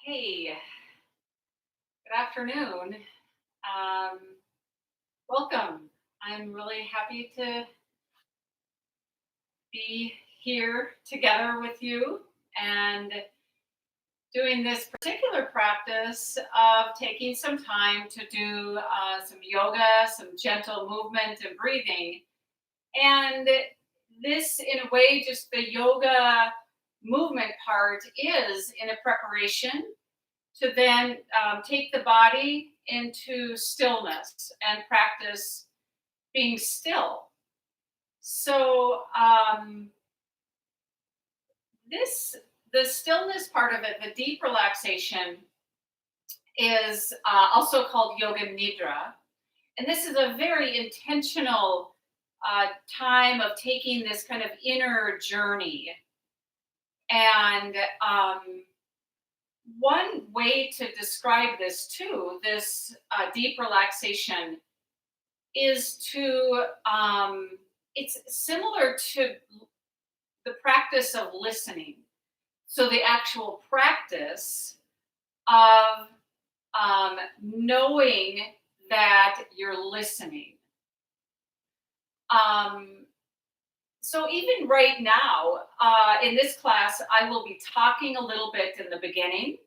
Hey, good afternoon. Um, Welcome. I'm really happy to be here together with you and doing this particular practice of taking some time to do some yoga, some gentle movement and breathing. And this, in a way, just the yoga movement part is in a preparation to then take the body into stillness and practice being still. So this the stillness part of it, the deep relaxation, is also called yoga nidra, and this is a very intentional time of taking this kind of inner journey. And one way to describe this too, this deep relaxation, is to it's similar to the practice of listening. So the actual practice of knowing that you're listening. Um, so even right now, in this class, I will be talking a little bit in the beginning,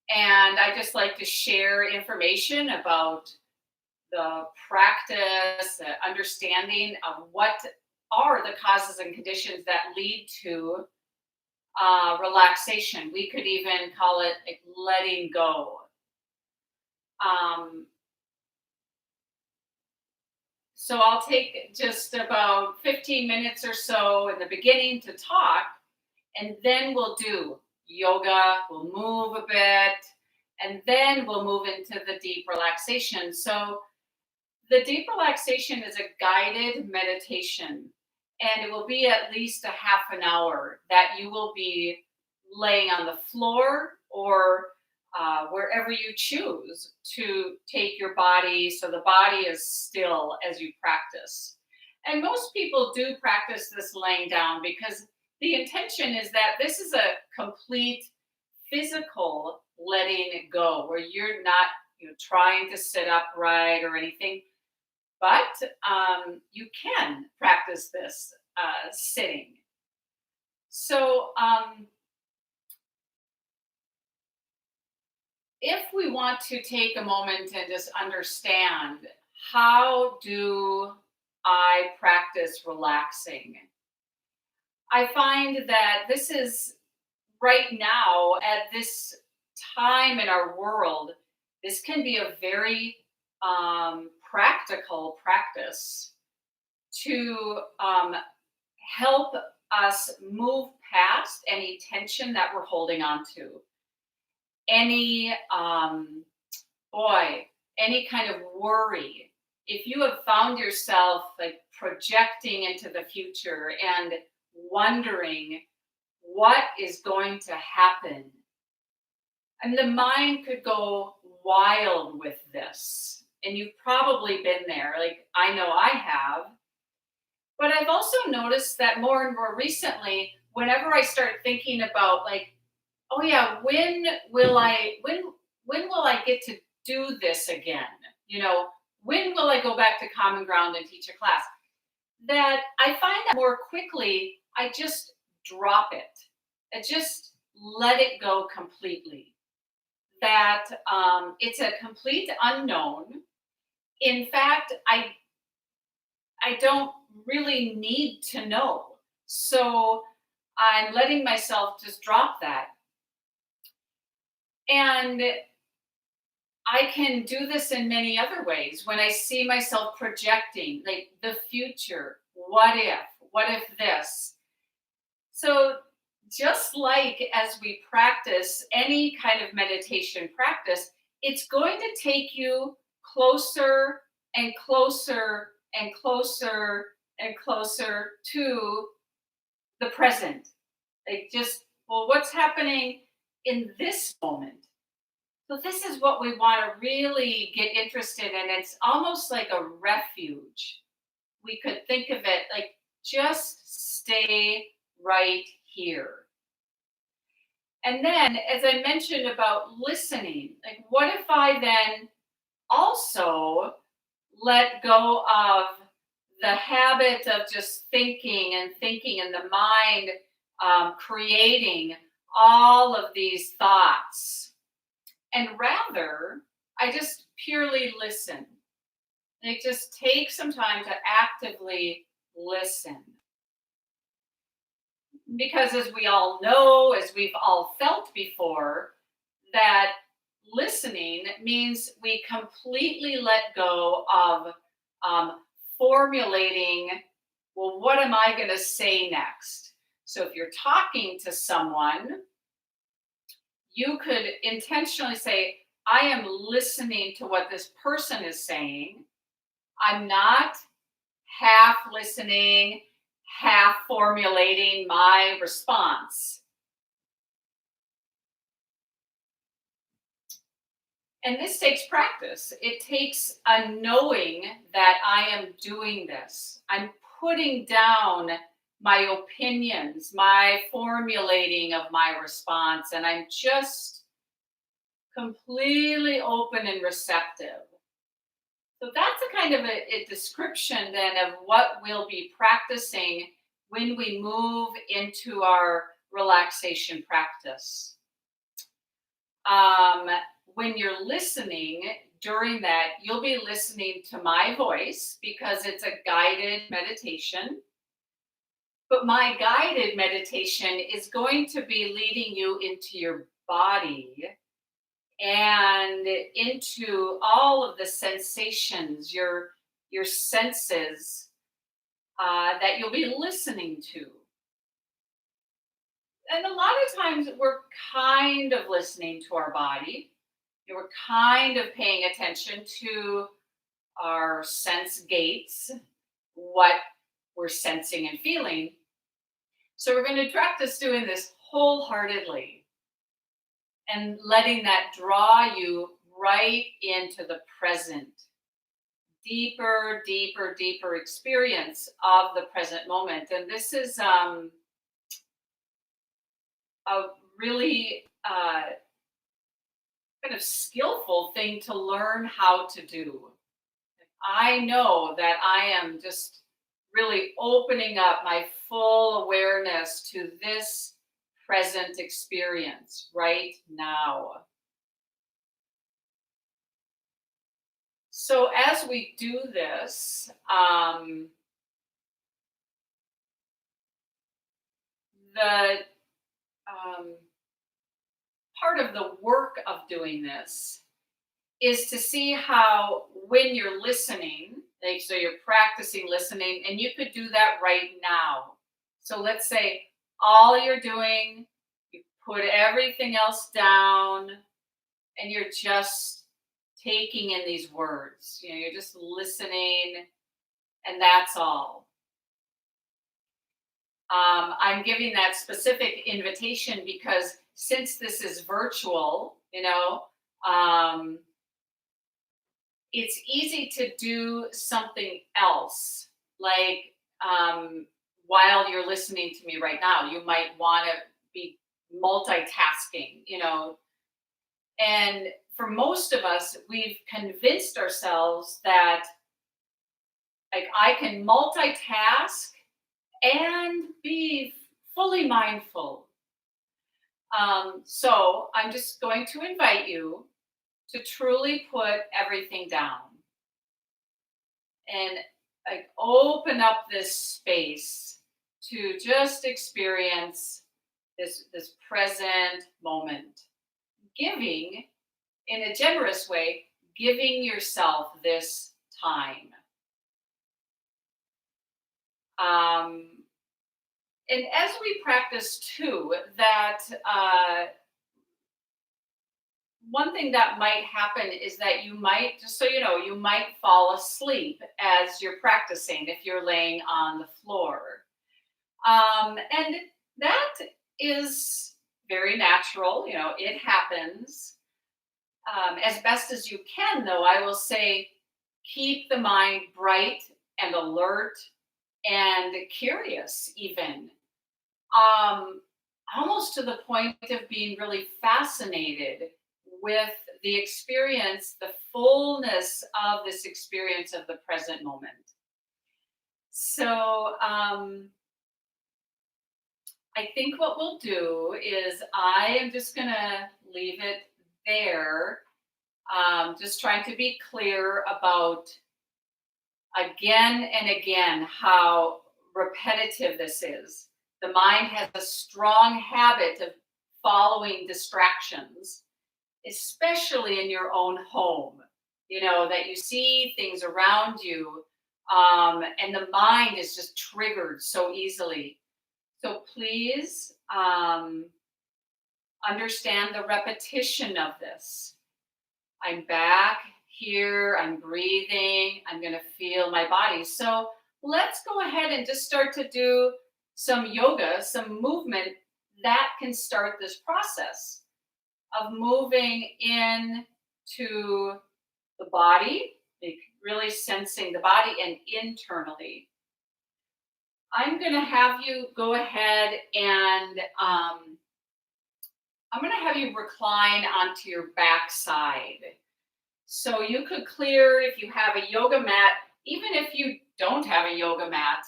and I just like to share information about the practice, the understanding of what are the causes and conditions that lead to relaxation. We could even call it like letting go. Um, so I'll take just about 15 minutes or so in the beginning to talk, and then we'll do yoga, we'll move a bit, and then we'll move into the deep relaxation. So the deep relaxation is a guided meditation, and it will be at least a half an hour that you will be laying on the floor or wherever you choose to take your body so the body is still as you practice. And most people do practice this laying down because the intention is that this is a complete physical letting it go where you're not trying to sit upright or anything, but you can practice this sitting. So, if we want to take a moment and just understand, how do I practice relaxing? I find that this is right now at this time in our world, this can be a very practical practice to help us move past any tension that we're holding on to, any any kind of worry. If you have found yourself like projecting into the future and wondering what is going to happen, and the mind could go wild with this, and you've probably been there, like I know I have. But I've also noticed that more and more recently, whenever I start thinking about like, oh yeah, when will I get to do this again? You know, when will I go back to common ground and teach a class? That I find that more quickly, I just drop it. I just let it go completely. That it's a complete unknown. In fact, I don't really need to know. So I'm letting myself just drop that. And I can do this in many other ways. When I see myself projecting, like the future, what if this? So, just like as we practice any kind of meditation practice, it's going to take you closer and closer and closer and closer to the present. Like, just, well, what's happening in this moment? So this is what we want to really get interested in. It's almost like a refuge. We could think of it like just stay right here. And then, as I mentioned about listening, like what if I then also let go of the habit of just thinking and thinking in the mind, creating all of these thoughts, and rather I just purely listen. Like just take some time to actively listen. Because as we all know, as we've all felt before, that listening means we completely let go of formulating, well, what am I going to say next? So if you're talking to someone, you could intentionally say, I am listening to what this person is saying. I'm not half listening, half formulating my response. And this takes practice. It takes a knowing that I am doing this. I'm putting down my opinions, my formulating of my response, and I'm just completely open and receptive. So that's a kind of a description then of what we'll be practicing when we move into our relaxation practice. Um, when you're listening during that, you'll be listening to my voice because it's a guided meditation. But my guided meditation is going to be leading you into your body and into all of the sensations, your senses that you'll be listening to. And a lot of times we're kind of listening to our body. We're kind of paying attention to our sense gates, what we're sensing and feeling. So we're going to practice doing this wholeheartedly and letting that draw you right into the present. Deeper, deeper, deeper experience of the present moment. And this is a really kind of skillful thing to learn how to do. I know that I am just really opening up my full awareness to this present experience right now. So as we do this, the part of the work of doing this is to see how when you're listening, like so you're practicing listening, and you could do that right now. So let's say all you're doing, you put everything else down, and you're just taking in these words. You know, you're just listening, and that's all. I'm giving that specific invitation because since this is virtual, it's easy to do something else. Like while you're listening to me right now, you might want to be multitasking, And for most of us, we've convinced ourselves that like I can multitask and be fully mindful. So I'm just going to invite you to truly put everything down and like open up this space to just experience this present moment, giving in a generous way, giving yourself this time. And as we practice too, that one thing that might happen is that you might, just so you know, you might fall asleep as you're practicing if you're laying on the floor. And that is very natural, it happens. As best as you can, though, I will say keep the mind bright and alert and curious, even. almost to the point of being really fascinated with the experience, the fullness of this experience of the present moment. So, I think what we'll do is I am just going to leave it there. Just trying to be clear about again and again how repetitive this is. The mind has a strong habit of following distractions, especially in your own home. You know, that you see things around you, and the mind is just triggered so easily. So please understand the repetition of this. I'm back here, I'm breathing, I'm going to feel my body. So let's go ahead and just start to do some yoga, some movement that can start this process of moving in to the body, like really sensing the body and internally. I'm going to have you go ahead and I'm going to have you recline onto your back side. So you could clear if you have a yoga mat, even if you don't have a yoga mat,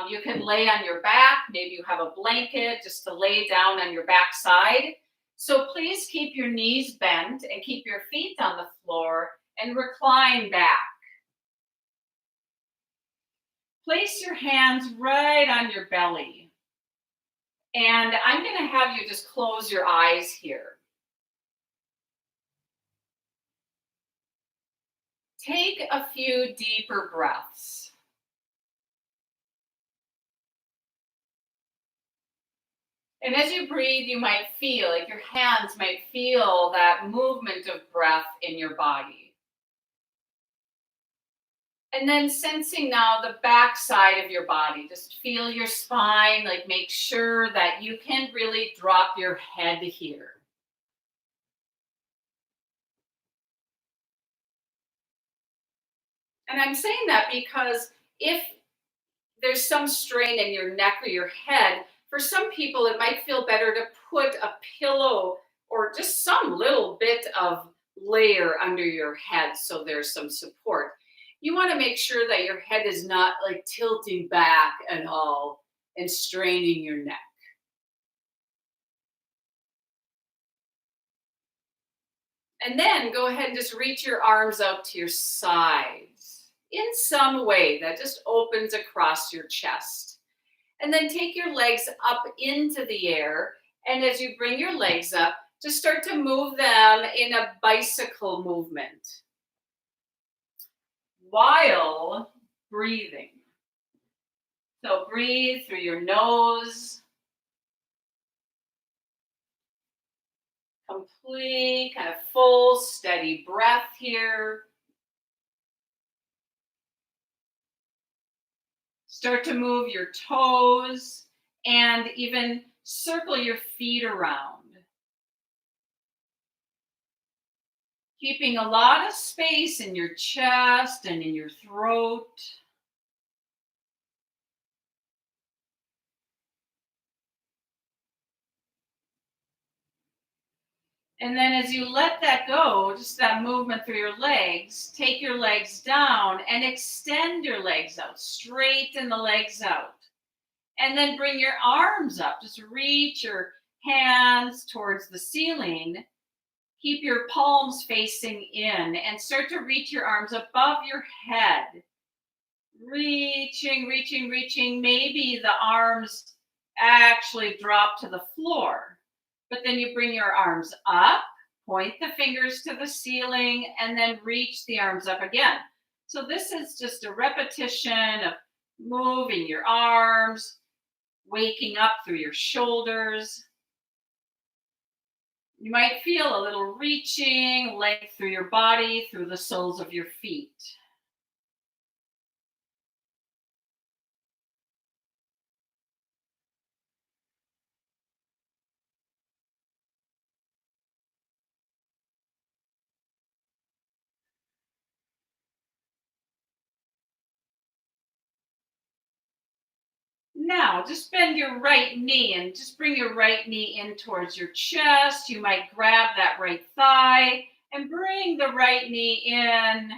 you can lay on your back. Maybe you have a blanket just to lay down on your back side. So please keep your knees bent and keep your feet on the floor and recline back. Place your hands right on your belly. And I'm going to have you just close your eyes here. Take a few deeper breaths. And as you breathe, you might feel, like your hands might feel that movement of breath in your body. And then sensing now the back side of your body. Just feel your spine, like make sure that you can really drop your head here. And I'm saying that because if there's some strain in your neck or your head, for some people it might feel better to put a pillow or just some little bit of layer under your head so there's some support. You want to make sure that your head is not like tilting back at all and straining your neck. And then go ahead and just reach your arms out to your sides in some way that just opens across your chest. And then take your legs up into the air. And as you bring your legs up, just start to move them in a bicycle movement while breathing. So breathe through your nose. Complete, kind of full, steady breath here. Start to move your toes and even circle your feet around. Keeping a lot of space in your chest and in your throat. And then as you let that go, just that movement through your legs, take your legs down and extend your legs out, straighten the legs out. And then bring your arms up. Just reach your hands towards the ceiling. Keep your palms facing in and start to reach your arms above your head. Reaching, reaching, reaching. Maybe the arms actually drop to the floor. But then you bring your arms up, point the fingers to the ceiling, and then reach the arms up again. So this is just a repetition of moving your arms, waking up through your shoulders. You might feel a little reaching, length through your body, through the soles of your feet. Now, just bend your right knee and just bring your right knee in towards your chest. You might grab that right thigh and bring the right knee in.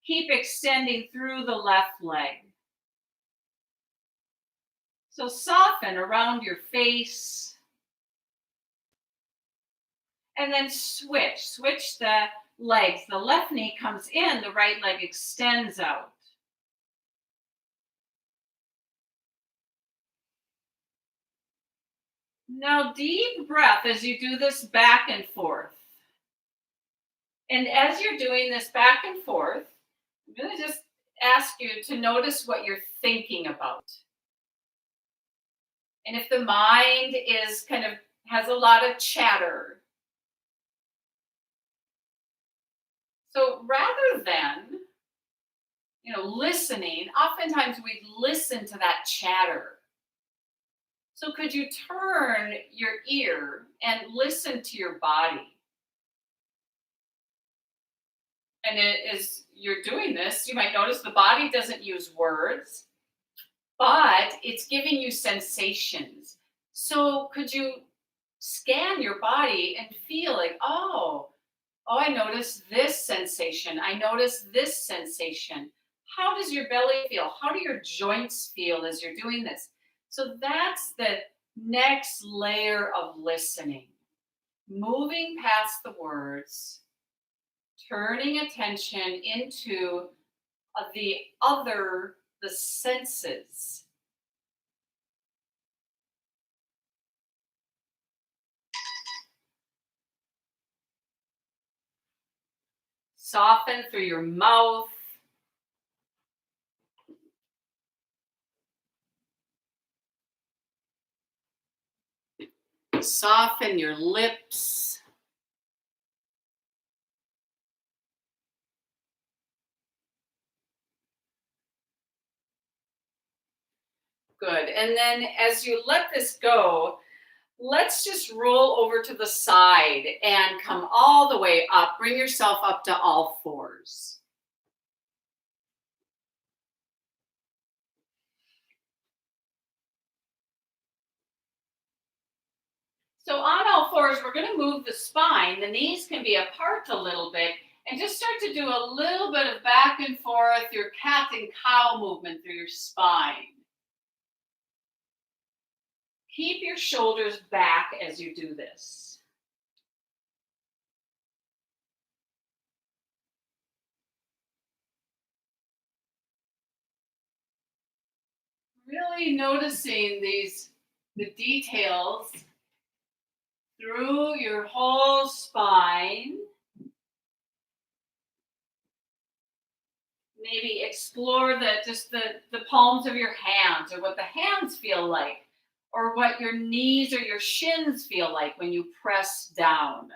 Keep extending through the left leg. So soften around your face. And then switch the legs. The left knee comes in, the right leg extends out. Now, deep breath as you do this back and forth. And as you're doing this back and forth, I'm going to just ask you to notice what you're thinking about. And if the mind is has a lot of chatter, so rather than, listening, oftentimes we listen to that chatter. So could you turn your ear and listen to your body? And as you're doing this, you might notice the body doesn't use words, but it's giving you sensations. So could you scan your body and feel like, oh, I notice this sensation. I notice this sensation. How does your belly feel? How do your joints feel as you're doing this? So that's the next layer of listening. Moving past the words, turning attention into the senses. Soften through your mouth. Soften your lips. Good. And then as you let this go, let's just roll over to the side and come all the way up. Bring yourself up to all fours. So on all fours, we're going to move the spine. The knees can be apart a little bit and just start to do a little bit of back and forth, your cat and cow movement through your spine. Keep your shoulders back as you do this. Really noticing the details through your whole spine. Maybe explore the palms of your hands, or what the hands feel like, or what your knees or your shins feel like when you press down.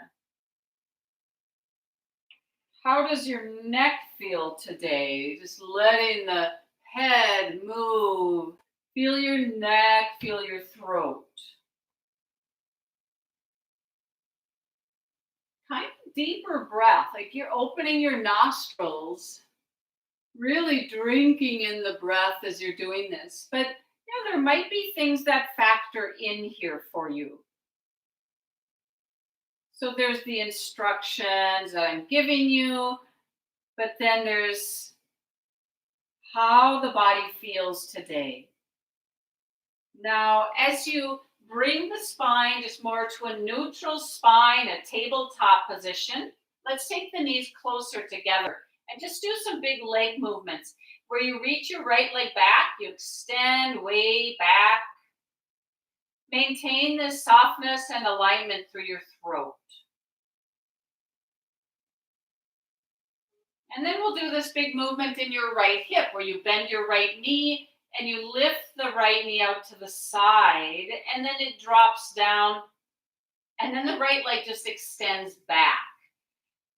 How does your neck feel today? Just letting the head move. Feel your neck, feel your throat. Kind of deeper breath, like you're opening your nostrils, really drinking in the breath as you're doing this. But there might be things that factor in here for you. So there's the instructions that I'm giving you, but then there's how the body feels today. Now, as you bring the spine just more to a neutral spine, a tabletop position, let's take the knees closer together and just do some big leg movements where you reach your right leg back, you extend way back. Maintain this softness and alignment through your throat. And then we'll do this big movement in your right hip where you bend your right knee and you lift the right knee out to the side, and then it drops down, and then the right leg just extends back.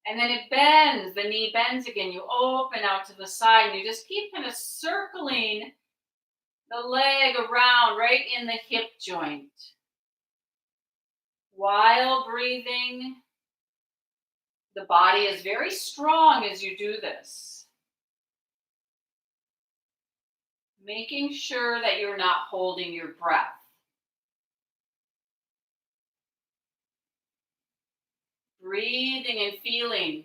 And then it bends, the knee bends again, you open out to the side, and you just keep kind of circling the leg around right in the hip joint. While breathing, the body is very strong as you do this. Making sure that you're not holding your breath. Breathing and feeling.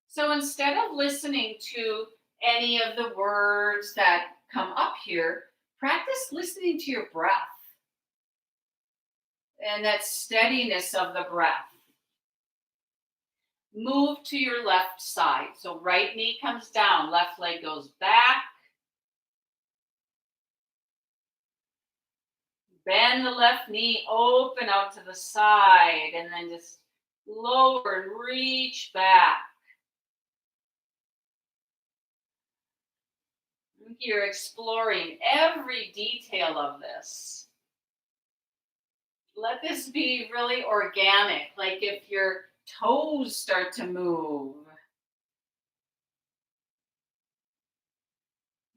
So instead of listening to any of the words that come up here, practice listening to your breath and that steadiness of the breath. Move to your left side. So right knee comes down, left leg goes back. Bend the left knee, open out to the side, and then just lower and reach back. You're exploring every detail of this. Let this be really organic, like if your toes start to move,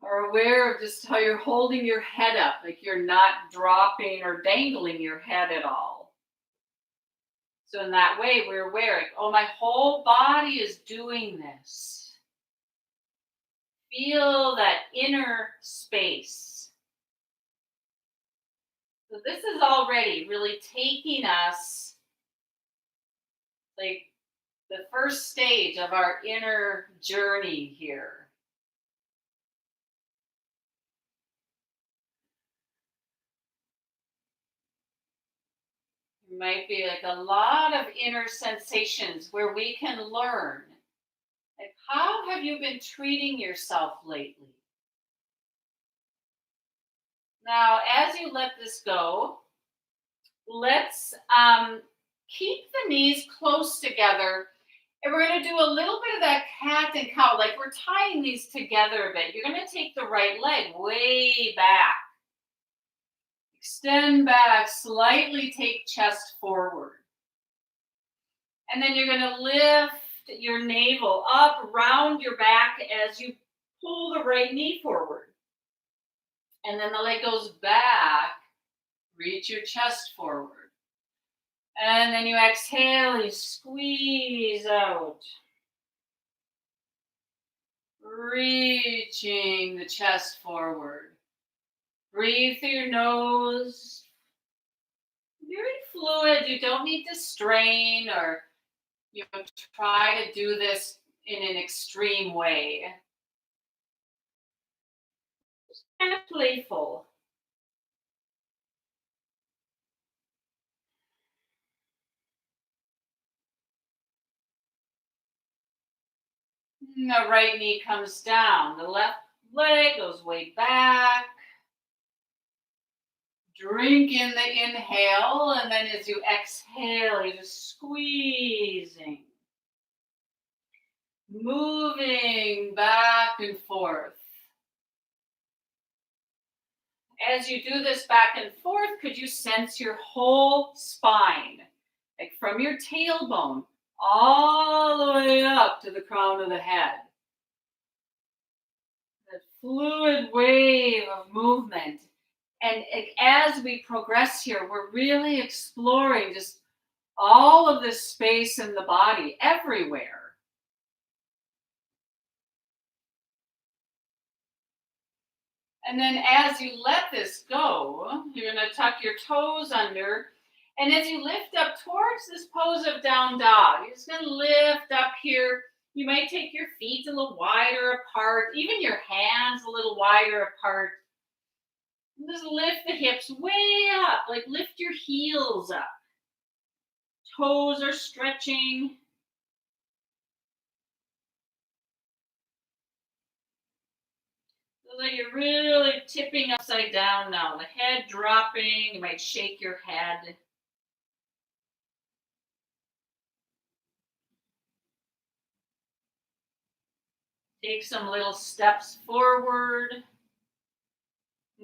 or aware of just how you're holding your head up, like you're not dropping or dangling your head at all. So in that way, we're aware, like, oh, my whole body is doing this. Feel that inner space. So this is already really taking us like the first stage of our inner journey here. It might be like a lot of inner sensations where we can learn. Like, how have you been treating yourself lately? Now, as you let this go, let's keep the knees close together. And we're going to do a little bit of that cat and cow, like we're tying these together a bit. You're going to take the right leg way back. Extend back, slightly take chest forward. And then you're going to lift your navel up, round your back as you pull the right knee forward. And then the leg goes back, reach your chest forward. And then you exhale, you squeeze out. Reaching the chest forward. Breathe through your nose. Very fluid. You don't need to strain or try to do this in an extreme way. Just kind of playful. The right knee comes down. The left leg goes way back. Drink in the inhale, and then as you exhale, you're just squeezing. Moving back and forth. As you do this back and forth, could you sense your whole spine? Like from your tailbone all the way up to the crown of the head. That fluid wave of movement. And as we progress here, we're really exploring just all of this space in the body, everywhere. And then as you let this go, you're going to tuck your toes under. And as you lift up towards this pose of down dog, you're just going to lift up here. You might take your feet a little wider apart, even your hands a little wider apart. And just lift the hips way up, like lift your heels up. Toes are stretching. So that you're really tipping upside down now. The head dropping. You might shake your head. Take some little steps forward.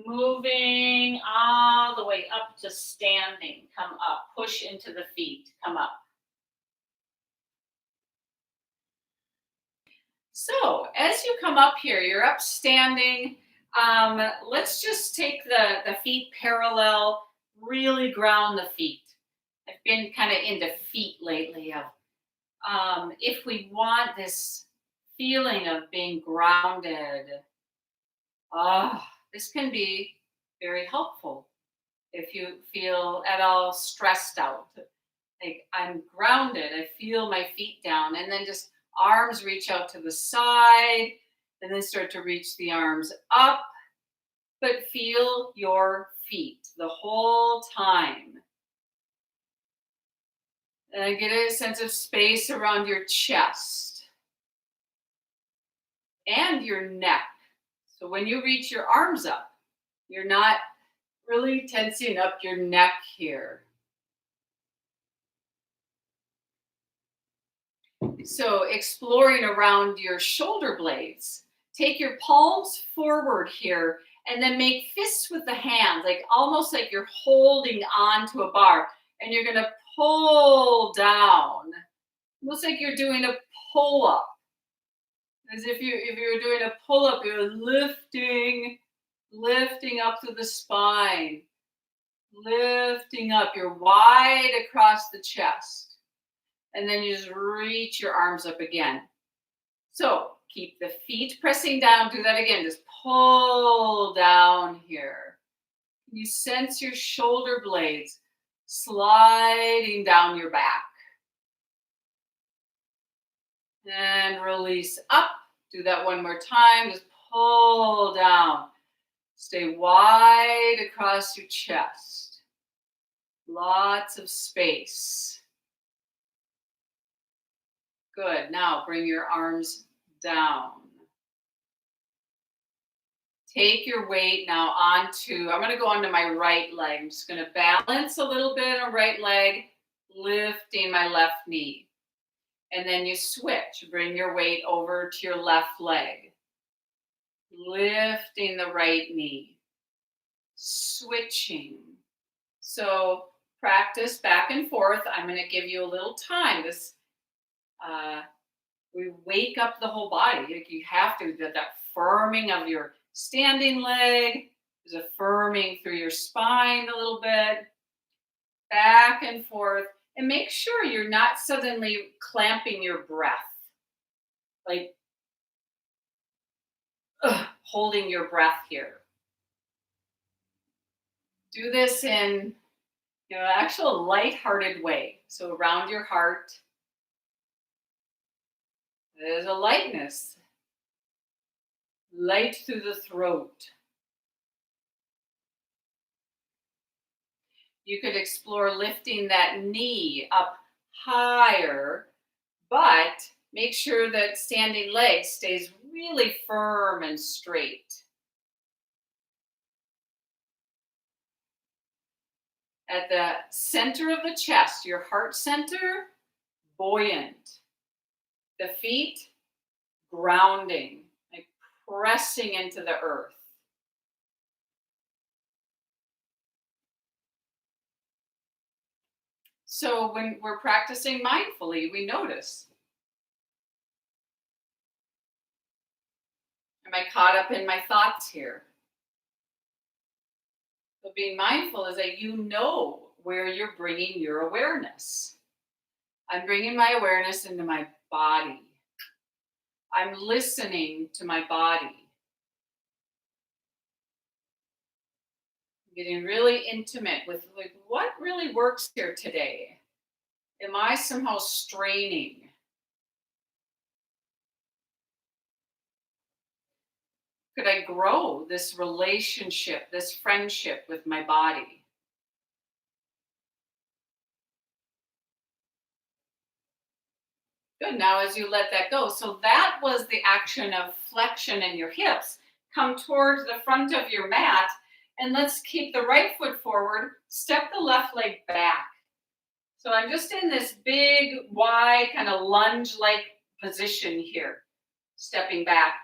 Moving all the way up to standing. Come up. Push into the feet. Come up. So as you come up here, you're up standing. Let's just take the feet parallel. Really ground the feet. I've been kind of into feet lately. If we want this feeling of being grounded, This can be very helpful if you feel at all stressed out. Like I'm grounded, I feel my feet down, and then just arms reach out to the side, and then start to reach the arms up, but feel your feet the whole time. And get a sense of space around your chest and your neck. So when you reach your arms up, you're not really tensing up your neck here. So exploring around your shoulder blades, take your palms forward here and then make fists with the hands, like almost like you're holding on to a bar, and you're going to pull down. Looks like you're doing a pull up. As if you were doing a pull up, you're lifting up through the spine, lifting up. You're wide across the chest. And then you just reach your arms up again. So keep the feet pressing down. Do that again. Just pull down here. You sense your shoulder blades sliding down your back. And release up. Do that one more time. Just pull down. Stay wide across your chest. Lots of space. Good. Now bring your arms down. Take your weight now onto, I'm going to go onto my right leg. I'm just going to balance a little bit on right leg, lifting my left knee. And then you switch. Bring your weight over to your left leg. Lifting the right knee. Switching. So practice back and forth. I'm going to give you a little time. We wake up the whole body. Like you have to do that firming of your standing leg. There's a firming through your spine a little bit. Back and forth. And make sure you're not suddenly clamping your breath. Like holding your breath here. Do this in actual lighthearted way. So around your heart. There's a lightness. Light through the throat. You could explore lifting that knee up higher, but make sure that standing leg stays really firm and straight. At the center of the chest, your heart center, buoyant. The feet, grounding, like pressing into the earth. So when we're practicing mindfully, we notice. Am I caught up in my thoughts here? So being mindful is that you know where you're bringing your awareness. I'm bringing my awareness into my body. I'm listening to my body. Getting really intimate with like what really works here today. Am I somehow straining? Could I grow this relationship, this friendship with my body? Good. Now as you let that go. So that was the action of flexion in your hips. Come towards the front of your mat and let's keep the right foot forward. Step the left leg back. So I'm just in this big, wide, kind of lunge-like position here. Stepping back.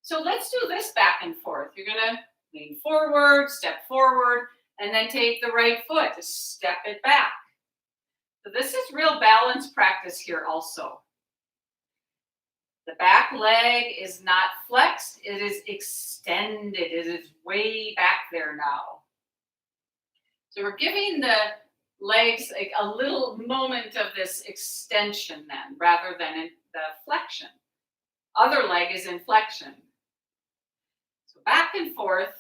So let's do this back and forth. You're going to lean forward, step forward, and then take the right foot to step it back. So this is real balance practice here also. The back leg is not flexed, it is extended. It is way back there now. So we're giving the legs like a little moment of this extension then, rather than in the flexion. Other leg is in flexion. So back and forth,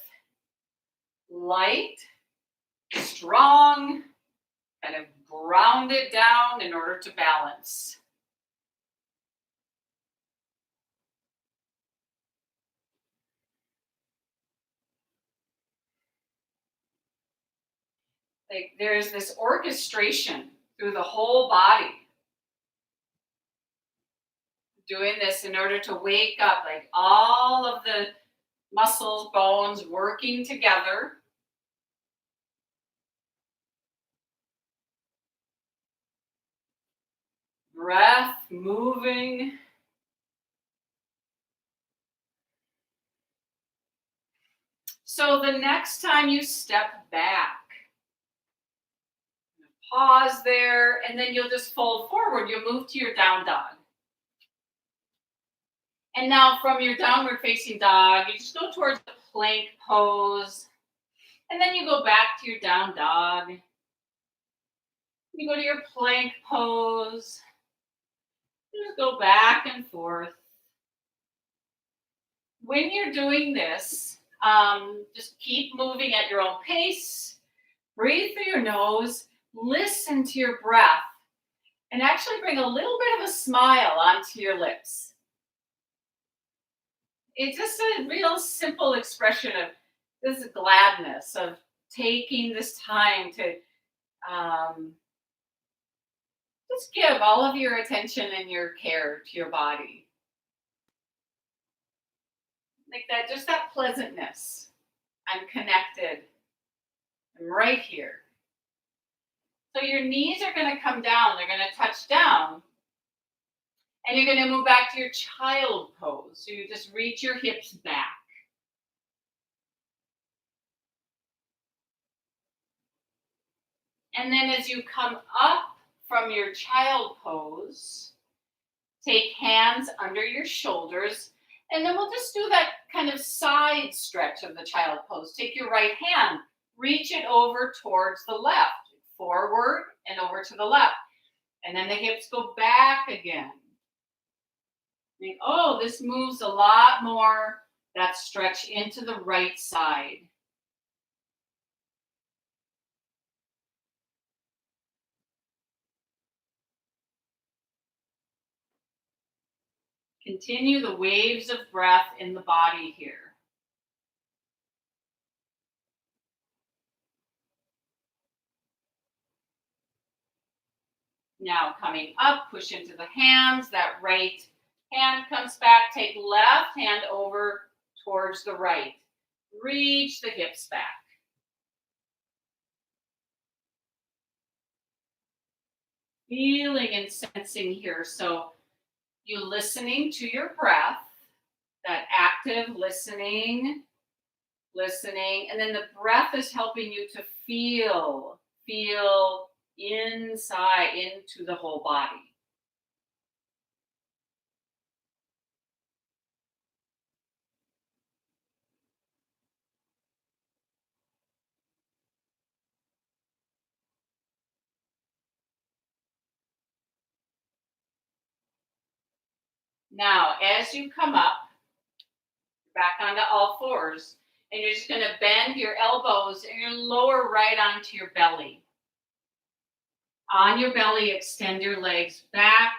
light, strong, kind of ground it down in order to balance. Like there's this orchestration through the whole body. Doing this in order to wake up, like all of the muscles, bones working together. Breath moving. So the next time you step back, pause there, and then you'll just fold forward. You'll move to your down dog. And now from your downward facing dog, you just go towards the plank pose. And then you go back to your down dog. You go to your plank pose. You just go back and forth. When you're doing this, just keep moving at your own pace. Breathe through your nose. Listen to your breath. And actually bring a little bit of a smile onto your lips. It's just a real simple expression of this gladness, of taking this time to just give all of your attention and your care to your body. Like that, just that pleasantness. I'm connected. I'm right here. So your knees are going to come down. They're going to touch down. And you're going to move back to your child pose. So you just reach your hips back. And then as you come up from your child pose, take hands under your shoulders. And then we'll just do that kind of side stretch of the child pose. Take your right hand, reach it over towards the left, forward and over to the left. And then the hips go back again. Think, oh, this moves a lot more. That stretch into the right side. Continue the waves of breath in the body here. Now coming up, push into the hands. That right hand comes back. Take left hand over towards the right. Reach the hips back. Feeling and sensing here. So you listening to your breath, that active listening, and then the breath is helping you to feel inside into the whole body. Now, as you come up, back onto all fours, and you're just going to bend your elbows and your lower right onto your belly. On your belly, extend your legs back,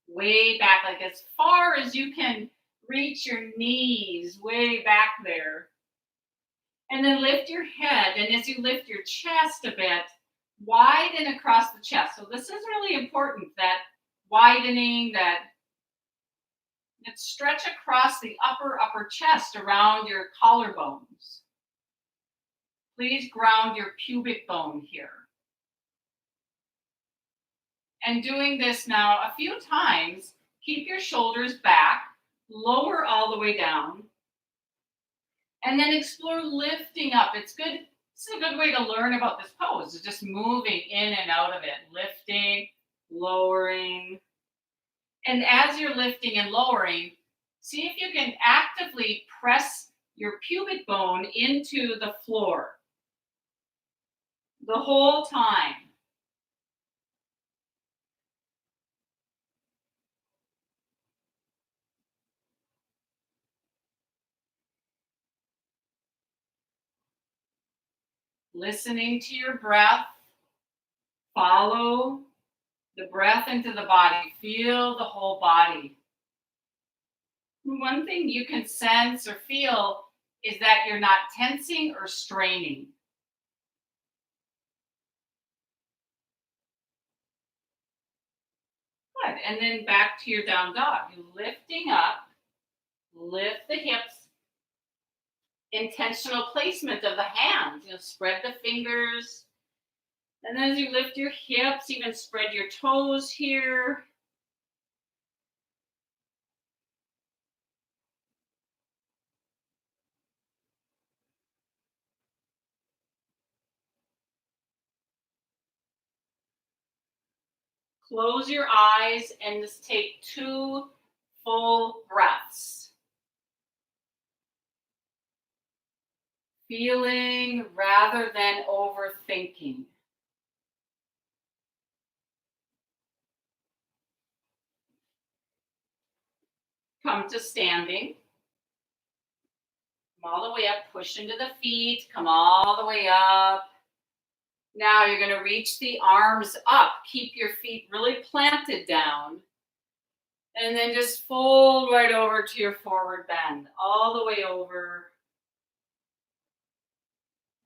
way back, like as far as you can reach your knees, way back there. And then lift your head, and as you lift your chest a bit, widen across the chest. So this is really important, that widening, that stretch across the upper chest around your collarbones. Please ground your pubic bone here. And doing this now a few times, keep your shoulders back, lower all the way down, and then explore lifting up. It's good. This is a good way to learn about this pose, is just moving in and out of it, lifting, lowering. And as you're lifting and lowering, see if you can actively press your pubic bone into the floor the whole time. listening to your breath. Follow the breath into the body. Feel the whole body. One thing you can sense or feel is that you're not tensing or straining. Good. And then back to your down dog. You're lifting up, lift the hips, intentional placement of the hands. Spread the fingers. And then as you lift your hips, even spread your toes here. Close your eyes and just take 2 full breaths. Feeling rather than overthinking. Come to standing. Come all the way up, push into the feet, come all the way up. Now you're going to reach the arms up. Keep your feet really planted down. And then just fold right over to your forward bend, all the way over.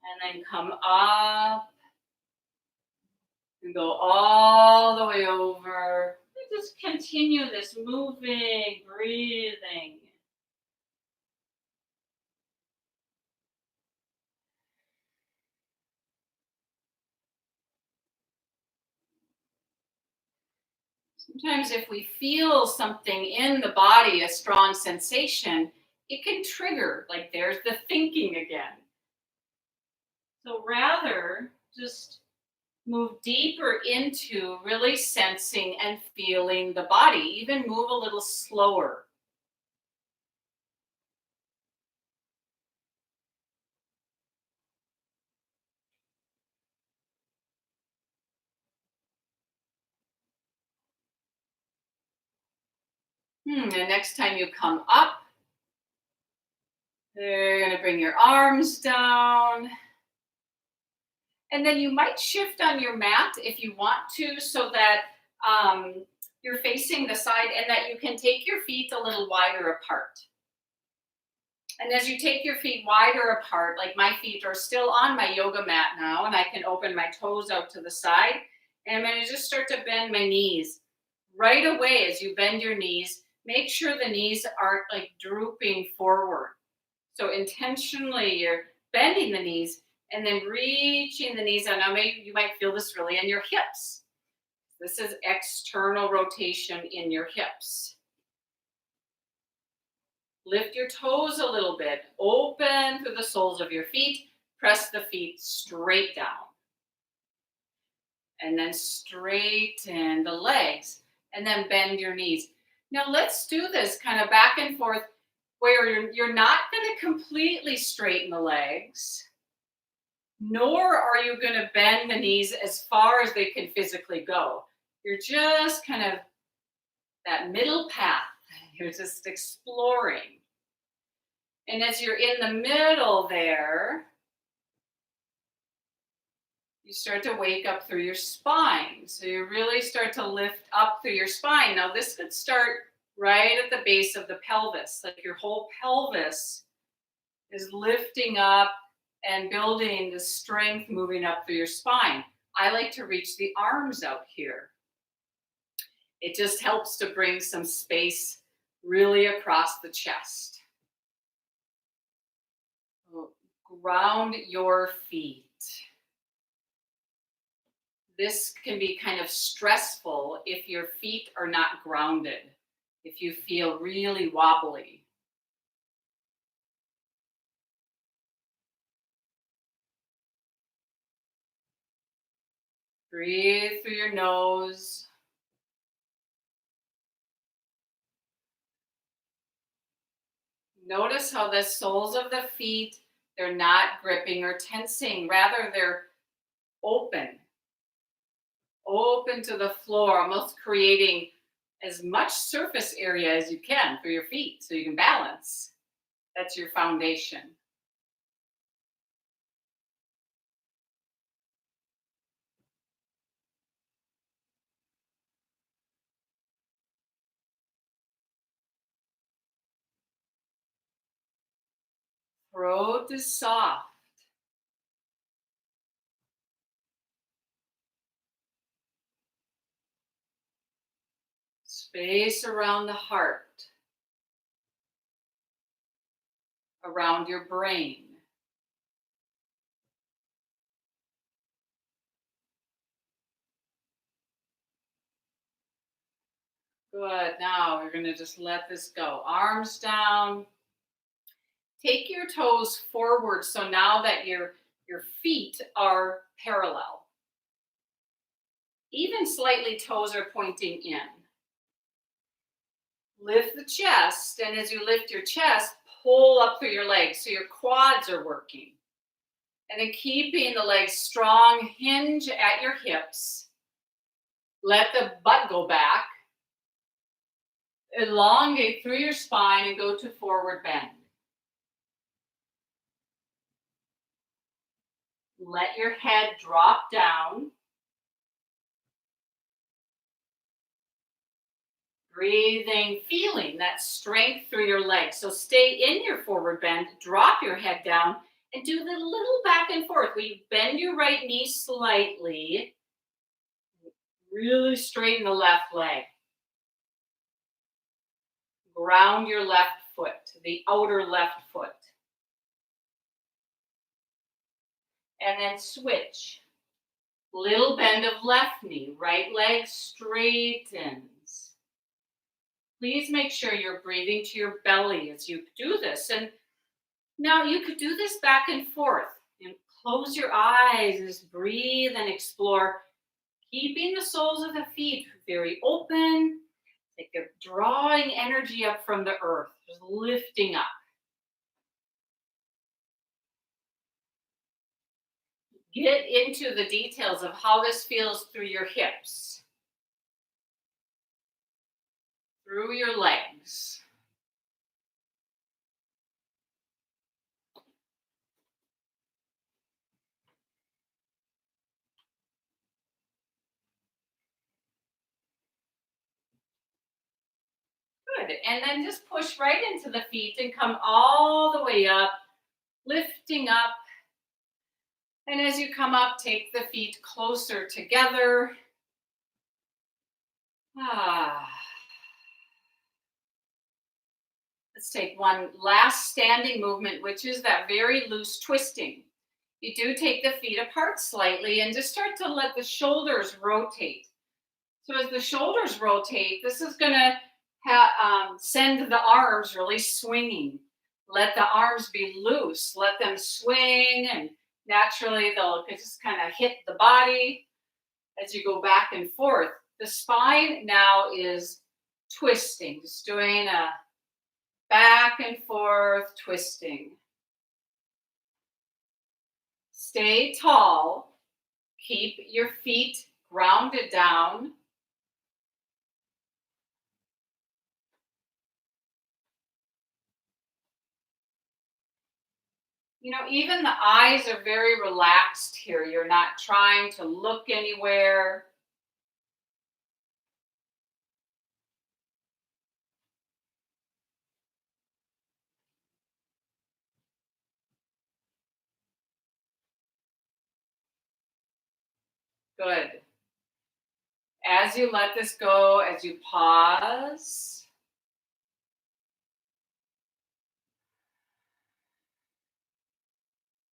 And then come up and go all the way over. And just continue this moving, breathing. Sometimes if we feel something in the body, a strong sensation, it can trigger, like there's the thinking again. So rather, just move deeper into really sensing and feeling the body. Even move a little slower. And next time you come up, you're going to bring your arms down. And then you might shift on your mat if you want to, so that you're facing the side and that you can take your feet a little wider apart. And as you take your feet wider apart, like my feet are still on my yoga mat now, and I can open my toes out to the side. And I'm going to just start to bend my knees. Right away, as you bend your knees, make sure the knees aren't like drooping forward. So intentionally, you're bending the knees and then reaching the knees out. Now, maybe you might feel this really in your hips. This is external rotation in your hips. Lift your toes a little bit. Open through the soles of your feet. Press the feet straight down. And then straighten the legs. And then bend your knees. Now let's do this kind of back and forth where you're not going to completely straighten the legs, nor are you going to bend the knees as far as they can physically go. You're just kind of that middle path. You're just exploring. And as you're in the middle there, you start to wake up through your spine. So you really start to lift up through your spine. Now this could start right at the base of the pelvis. Like your whole pelvis is lifting up and building the strength moving up through your spine. I like to reach the arms out here. It just helps to bring some space really across the chest. Ground your feet. This can be kind of stressful if your feet are not grounded, if you feel really wobbly. Breathe through your nose. Notice how the soles of the feet, they're not gripping or tensing. Rather, they're open to the floor, almost creating as much surface area as you can for your feet so you can balance. That's your foundation. Throat is soft. Space around the heart, around your brain. Good. Now we're going to just let this go. Arms down. Take your toes forward so now that your feet are parallel. Even slightly toes are pointing in. Lift the chest, and as you lift your chest, pull up through your legs so your quads are working. And then keeping the legs strong, hinge at your hips. Let the butt go back. Elongate through your spine and go to forward bend. Let your head drop down. Breathing, feeling that strength through your legs. So stay in your forward bend, drop your head down, and do the little back and forth where you bend your right knee slightly. Really straighten the left leg. Ground your left foot, the outer left foot. And then switch. Little bend of left knee, right leg straightens. Please make sure you're breathing to your belly as you do this. And now you could do this back and forth. And close your eyes, just breathe and explore. Keeping the soles of the feet very open. Like they're drawing energy up from the earth, just lifting up. Get into the details of how this feels through your hips, through your legs. Good. And then just push right into the feet and come all the way up, lifting up. And as you come up, take the feet closer together. Let's take one last standing movement, which is that very loose twisting. You do take the feet apart slightly and just start to let the shoulders rotate. So as the shoulders rotate, this is going to send the arms really swinging. Let the arms be loose. Let them swing, and naturally they'll just kind of hit the body as you go back and forth. The spine now is twisting, just doing a back and forth twisting. Stay tall. Keep your feet grounded down. You know, even the eyes are very relaxed here. You're not trying to look anywhere. Good. As you let this go, as you pause,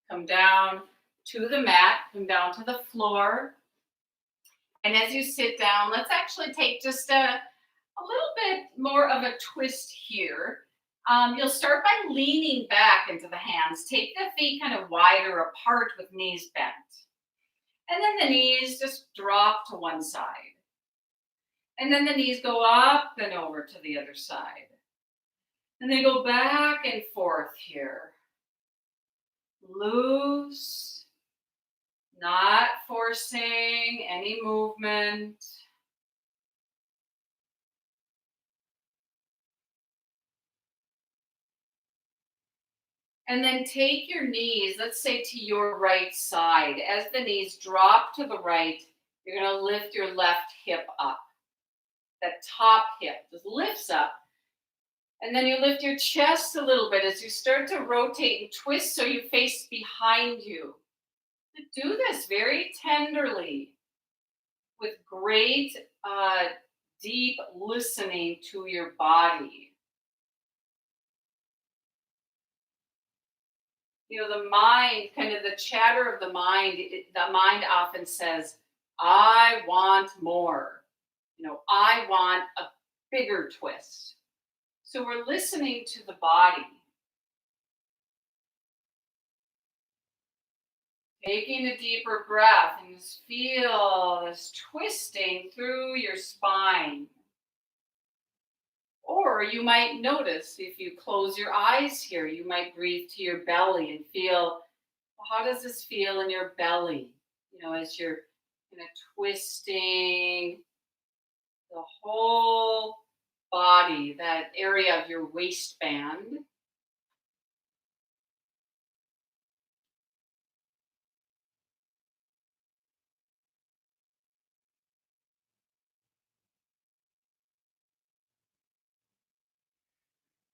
come down to the mat, come down to the floor. And as you sit down, let's actually take just a little bit more of a twist here. You'll start by leaning back into the hands. Take the feet kind of wider apart with knees bent. And then the knees just drop to one side. And then the knees go up and over to the other side. And they go back and forth here. Loose, not forcing any movement. And then take your knees, let's say to your right side. As the knees drop to the right, you're going to lift your left hip up. That top hip just lifts up. And then you lift your chest a little bit as you start to rotate and twist so you face behind you. Do this very tenderly with great deep listening to your body. The mind, kind of the chatter of the mind, the mind often says, I want more. I want a bigger twist. So we're listening to the body, taking a deeper breath and just feel this twisting through your spine. Or you might notice if you close your eyes here, you might breathe to your belly and feel, well, how does this feel in your belly? As you're kind of twisting the whole body, that area of your waistband.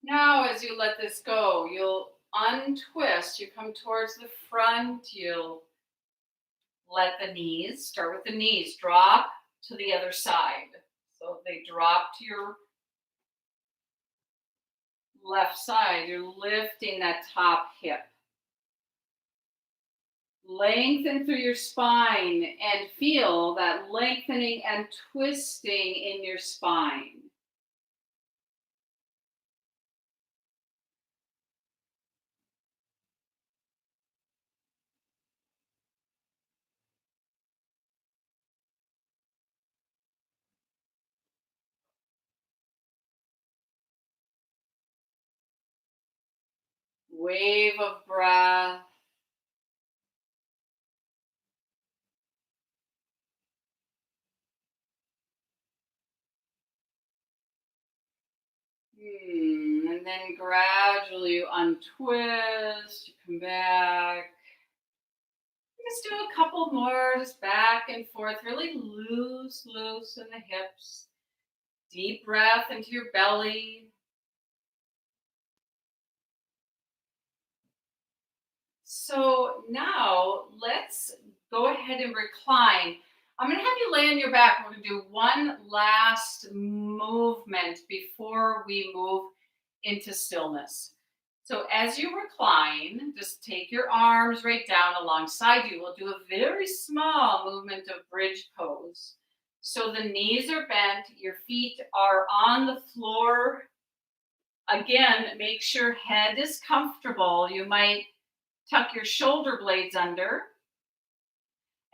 Now, as you let this go, you'll untwist. You come towards the front. You'll let the knees, start with the knees, drop to the other side. So they drop to your left side. You're lifting that top hip. Lengthen through your spine and feel that lengthening and twisting in your spine. Wave of breath. And then gradually you untwist, you come back. Just do a couple more, just back and forth, really loose in the hips. Deep breath into your belly. So now let's go ahead and recline. I'm going to have you lay on your back. We're going to do one last movement before we move into stillness. So as you recline, just take your arms right down alongside you. We'll do a very small movement of bridge pose. So the knees are bent, your feet are on the floor. Again, make sure head is comfortable. You might tuck your shoulder blades under,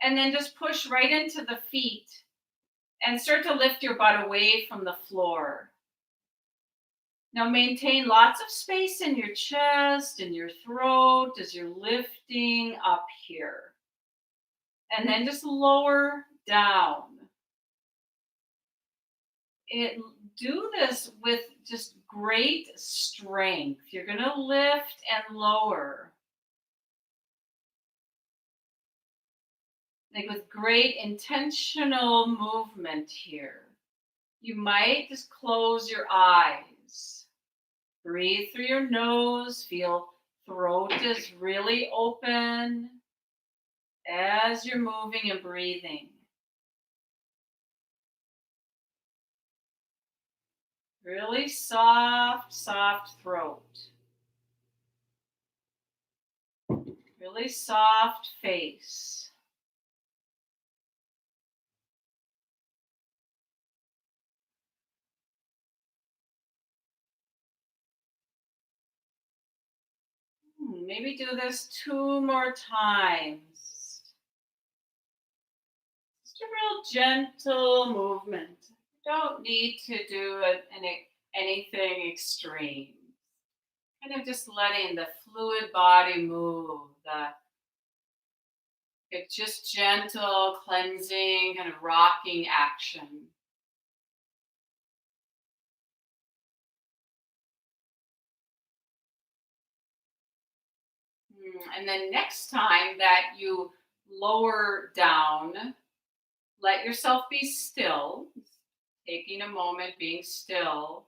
and then just push right into the feet and start to lift your butt away from the floor. Now maintain lots of space in your chest and your throat as you're lifting up here. And then just lower down. Do this with just great strength. You're going to lift and lower. Like with great intentional movement here. You might just close your eyes. Breathe through your nose. Feel throat is really open as you're moving and breathing. Really soft throat. Really soft face. Maybe do this 2 more times. Just a real gentle movement. You don't need to do anything extreme. Kind of just letting the fluid body move. It's just gentle, cleansing, kind of rocking action. And then next time that you lower down, let yourself be still, taking a moment, being still.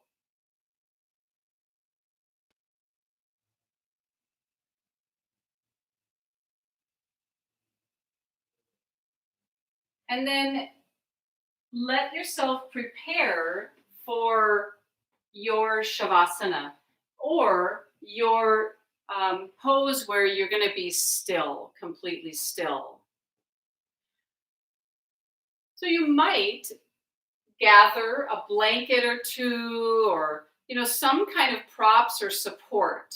And then let yourself prepare for your shavasana or your pose where you're going to be still, completely still. So you might gather a blanket or two, or some kind of props or support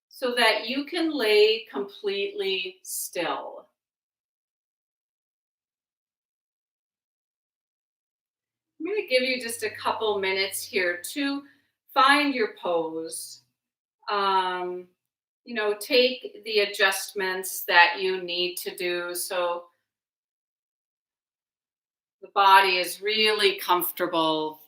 so that you can lay completely still. I'm going to give you just a couple minutes here to find your pose. um, take the adjustments that you need to do so the body is really comfortable.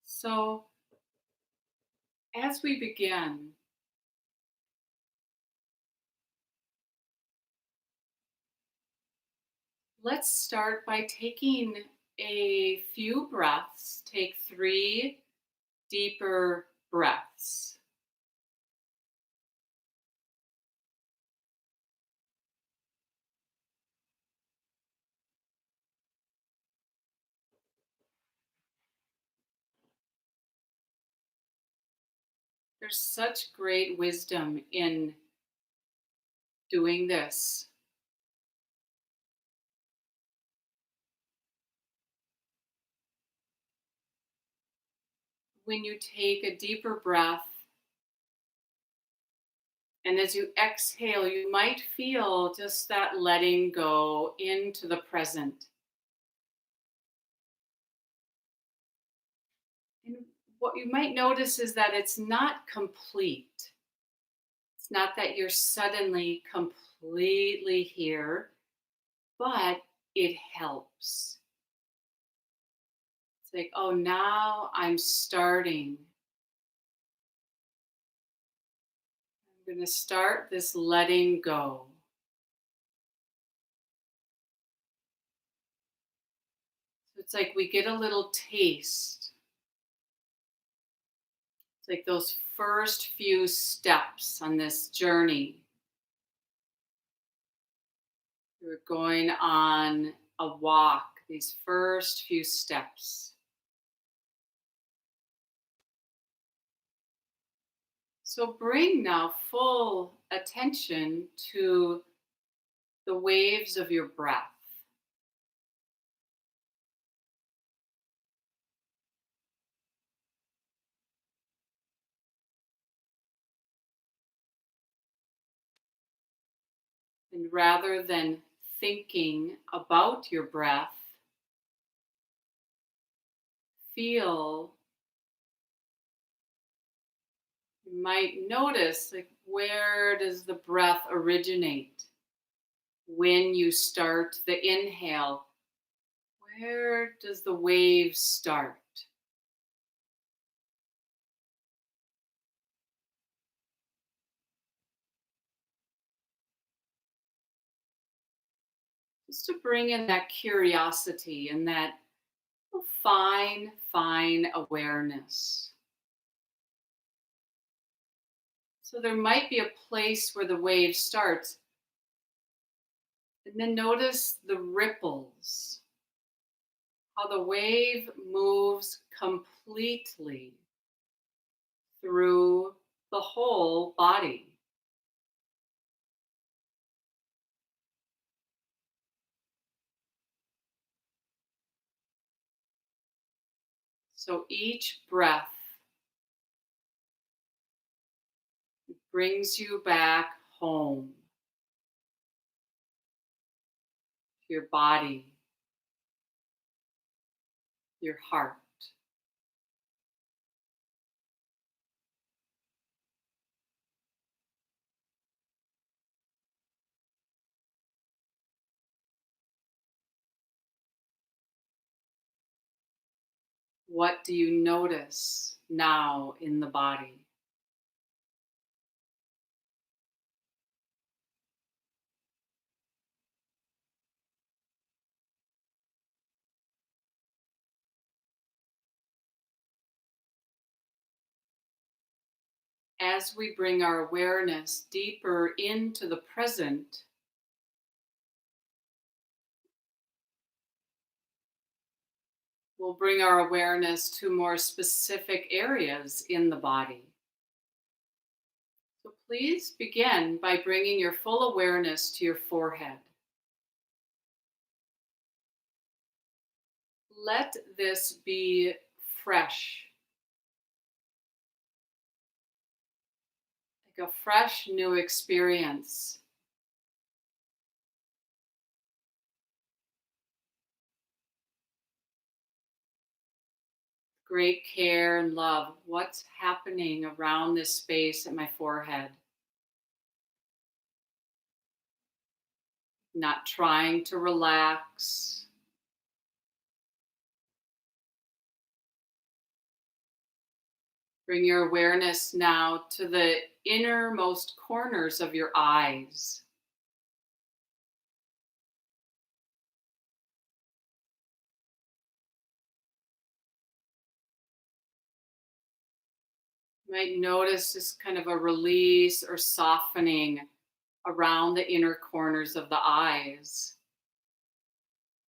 So as we begin, let's start by taking a few breaths. Take 3 deeper breaths. There's such great wisdom in doing this. When you take a deeper breath, and as you exhale, you might feel just that letting go into the present. And what you might notice is that it's not complete. It's not that you're suddenly completely here, but it helps. It's like, oh, now I'm starting. I'm going to start this letting go. So it's like we get a little taste. It's like those first few steps on this journey. We're going on a walk, these first few steps. So bring now full attention to the waves of your breath. And rather than thinking about your breath, feel, you might notice, like, where does the breath originate? When you start the inhale, where does the wave start? Just to bring in that curiosity and that fine awareness. So there might be a place where the wave starts, and then notice the ripples, how the wave moves completely through the whole body. So each breath brings you back home to your body, your heart. What do you notice now in the body? As we bring our awareness deeper into the present, we'll bring our awareness to more specific areas in the body. So please begin by bringing your full awareness to your forehead. Let this be fresh, like a fresh new experience. Great care and love. What's happening around this space at my forehead? Not trying to relax. Bring your awareness now to the innermost corners of your eyes. You might notice this kind of a release or softening around the inner corners of the eyes,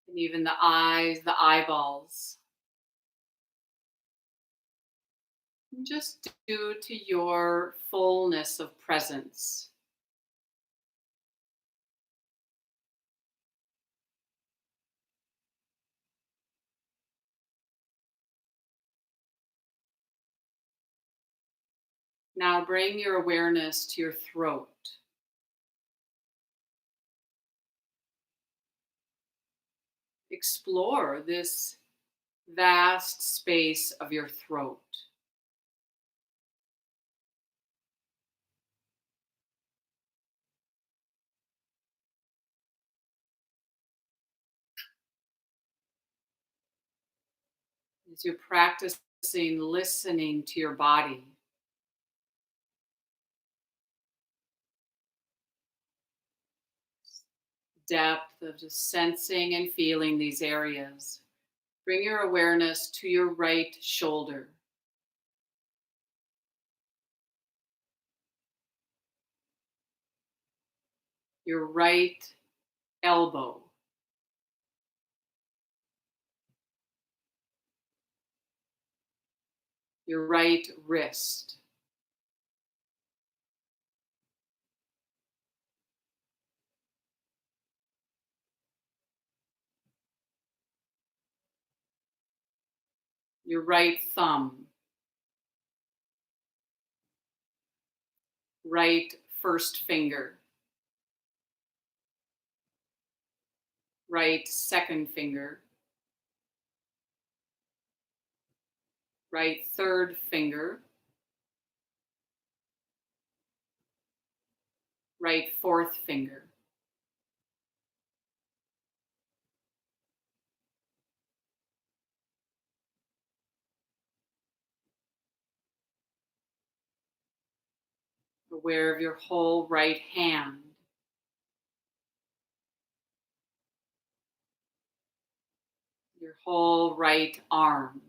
and even the eyes, the eyeballs. And just due to your fullness of presence. Now bring your awareness to your throat. Explore this vast space of your throat. As you're practicing listening to your body, depth of just sensing and feeling these areas. Bring your awareness to your right shoulder, your right elbow, your right wrist, your right thumb, right first finger, right second finger, right third finger, right fourth finger. Aware of your whole right hand, your whole right arm.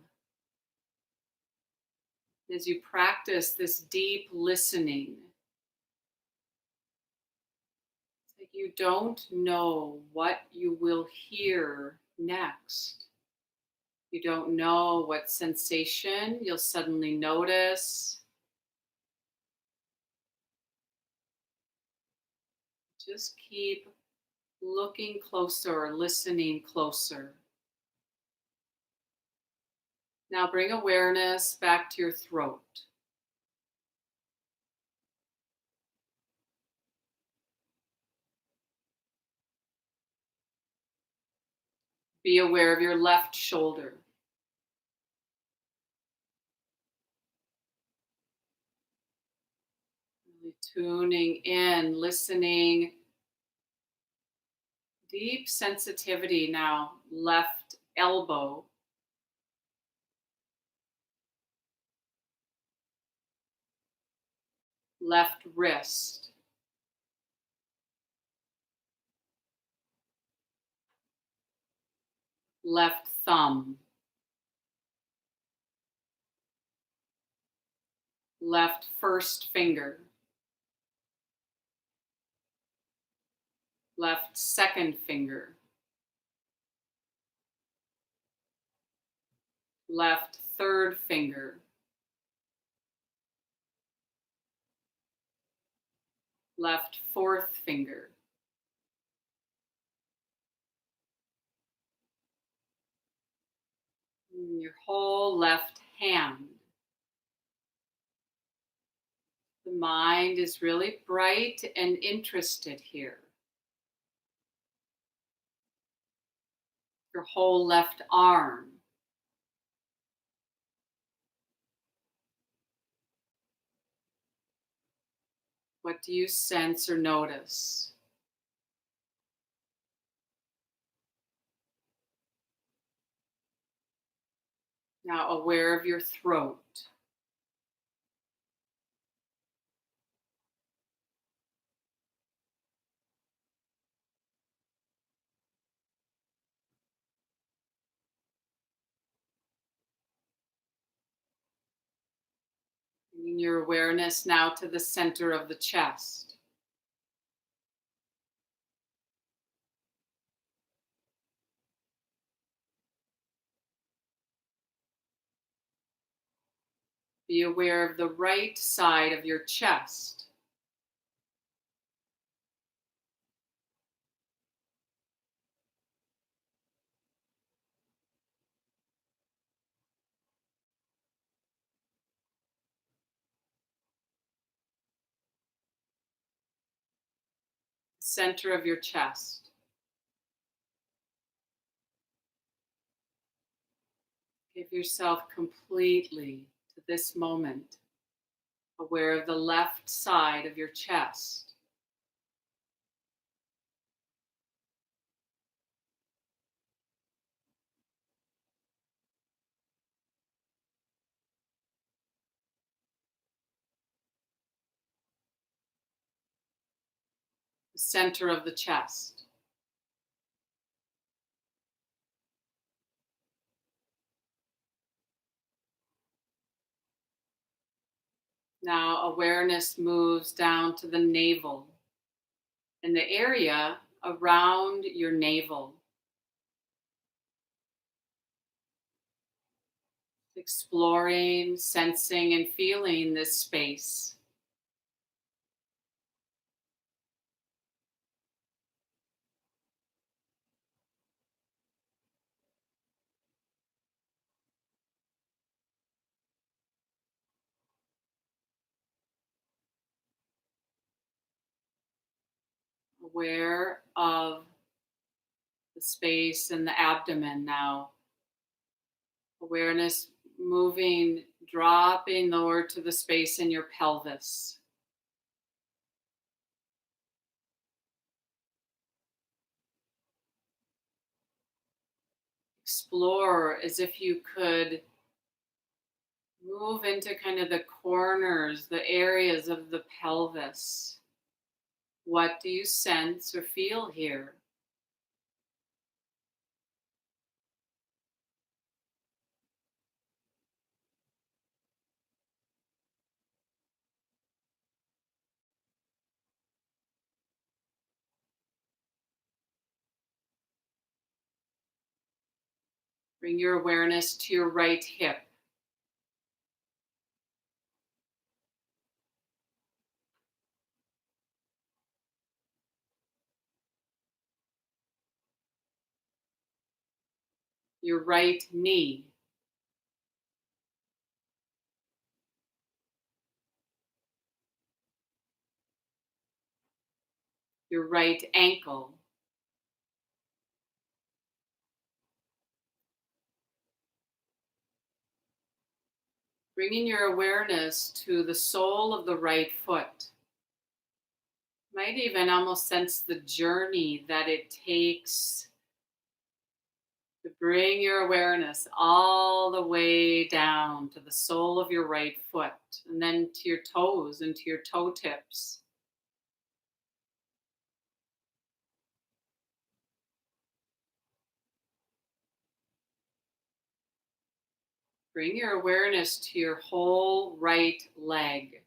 As you practice this deep listening, You don't know what you will hear next. You don't know what sensation you'll suddenly notice. Just keep looking closer or listening closer. Now bring awareness back to your throat. Be aware of your left shoulder. Really tuning in, listening. Deep sensitivity now. Left elbow. Left wrist. Left thumb. Left first finger. Left second finger. Left third finger. Left fourth finger. And your whole left hand. The mind is really bright and interested here. Your whole left arm. What do you sense or notice? Now aware of your throat. Bringing your awareness now to the center of the chest. Be aware of the right side of your chest. Center of your chest. Give yourself completely to this moment, aware of the left side of your chest. The center of the chest. Now awareness moves down to the navel and the area around your navel. Exploring, sensing, and feeling this space. Aware of the space in the abdomen now. Awareness moving, dropping lower to the space in your pelvis. Explore as if you could move into kind of the corners, the areas of the pelvis. What do you sense or feel here? Bring your awareness to your right hip. Your right knee. Your right ankle. Bringing your awareness to the sole of the right foot. Might even almost sense the journey that it takes to bring your awareness all the way down to the sole of your right foot and then to your toes and to your toe tips. Bring your awareness to your whole right leg.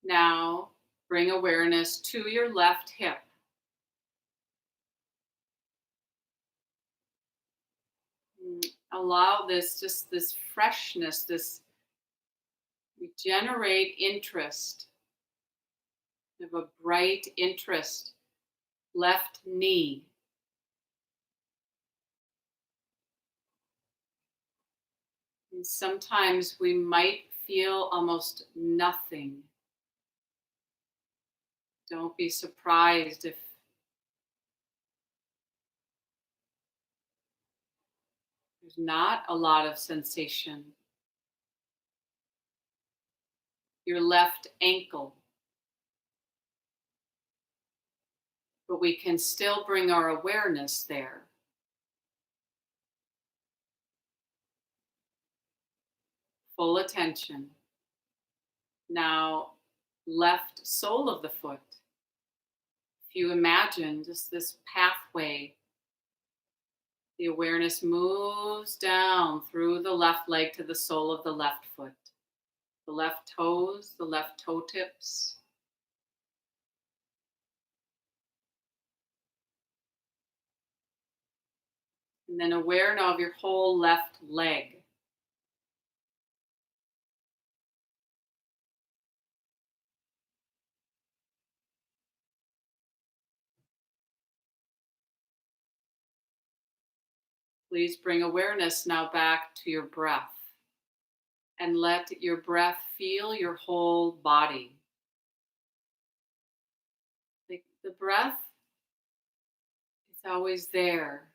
Now, bring awareness to your left hip. Allow this, just this freshness, this regenerate interest of a bright interest. Left knee. And sometimes we might feel almost nothing. Don't be surprised if there's not a lot of sensation. Your left ankle. But we can still bring our awareness there. Full attention. Now, left sole of the foot. If you imagine just this pathway, the awareness moves down through the left leg to the sole of the left foot. The left toes, the left toe tips. And then aware now of your whole left leg. Please bring awareness now back to your breath. And let your breath feel your whole body. Like the breath is always there.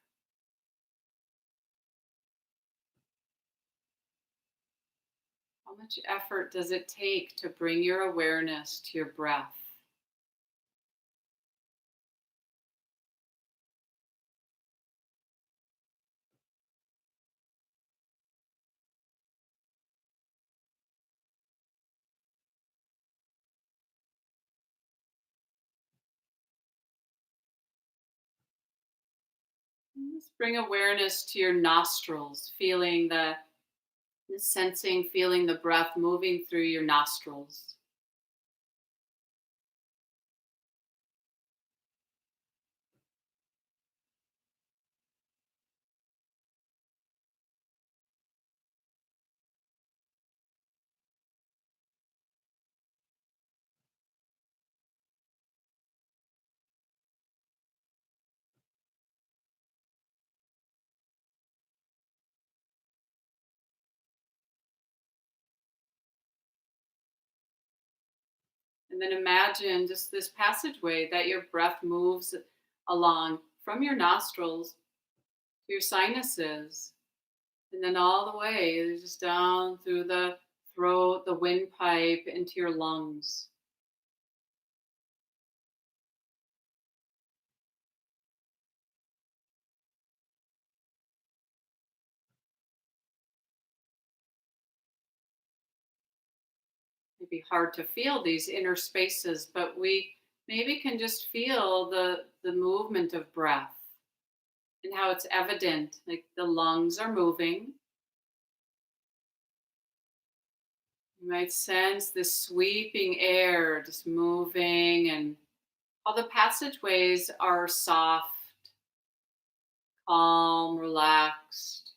How much effort does it take to bring your awareness to your breath? And just bring awareness to your nostrils, feeling the sensing, feeling the breath moving through your nostrils. And then imagine just this passageway that your breath moves along from your nostrils to your sinuses, and then all the way just down through the throat, the windpipe, into your lungs. It'd be hard to feel these inner spaces, but we maybe can just feel the movement of breath and how it's evident. Like the lungs are moving, You might sense this sweeping air just moving, and all the passageways are soft, calm, relaxed.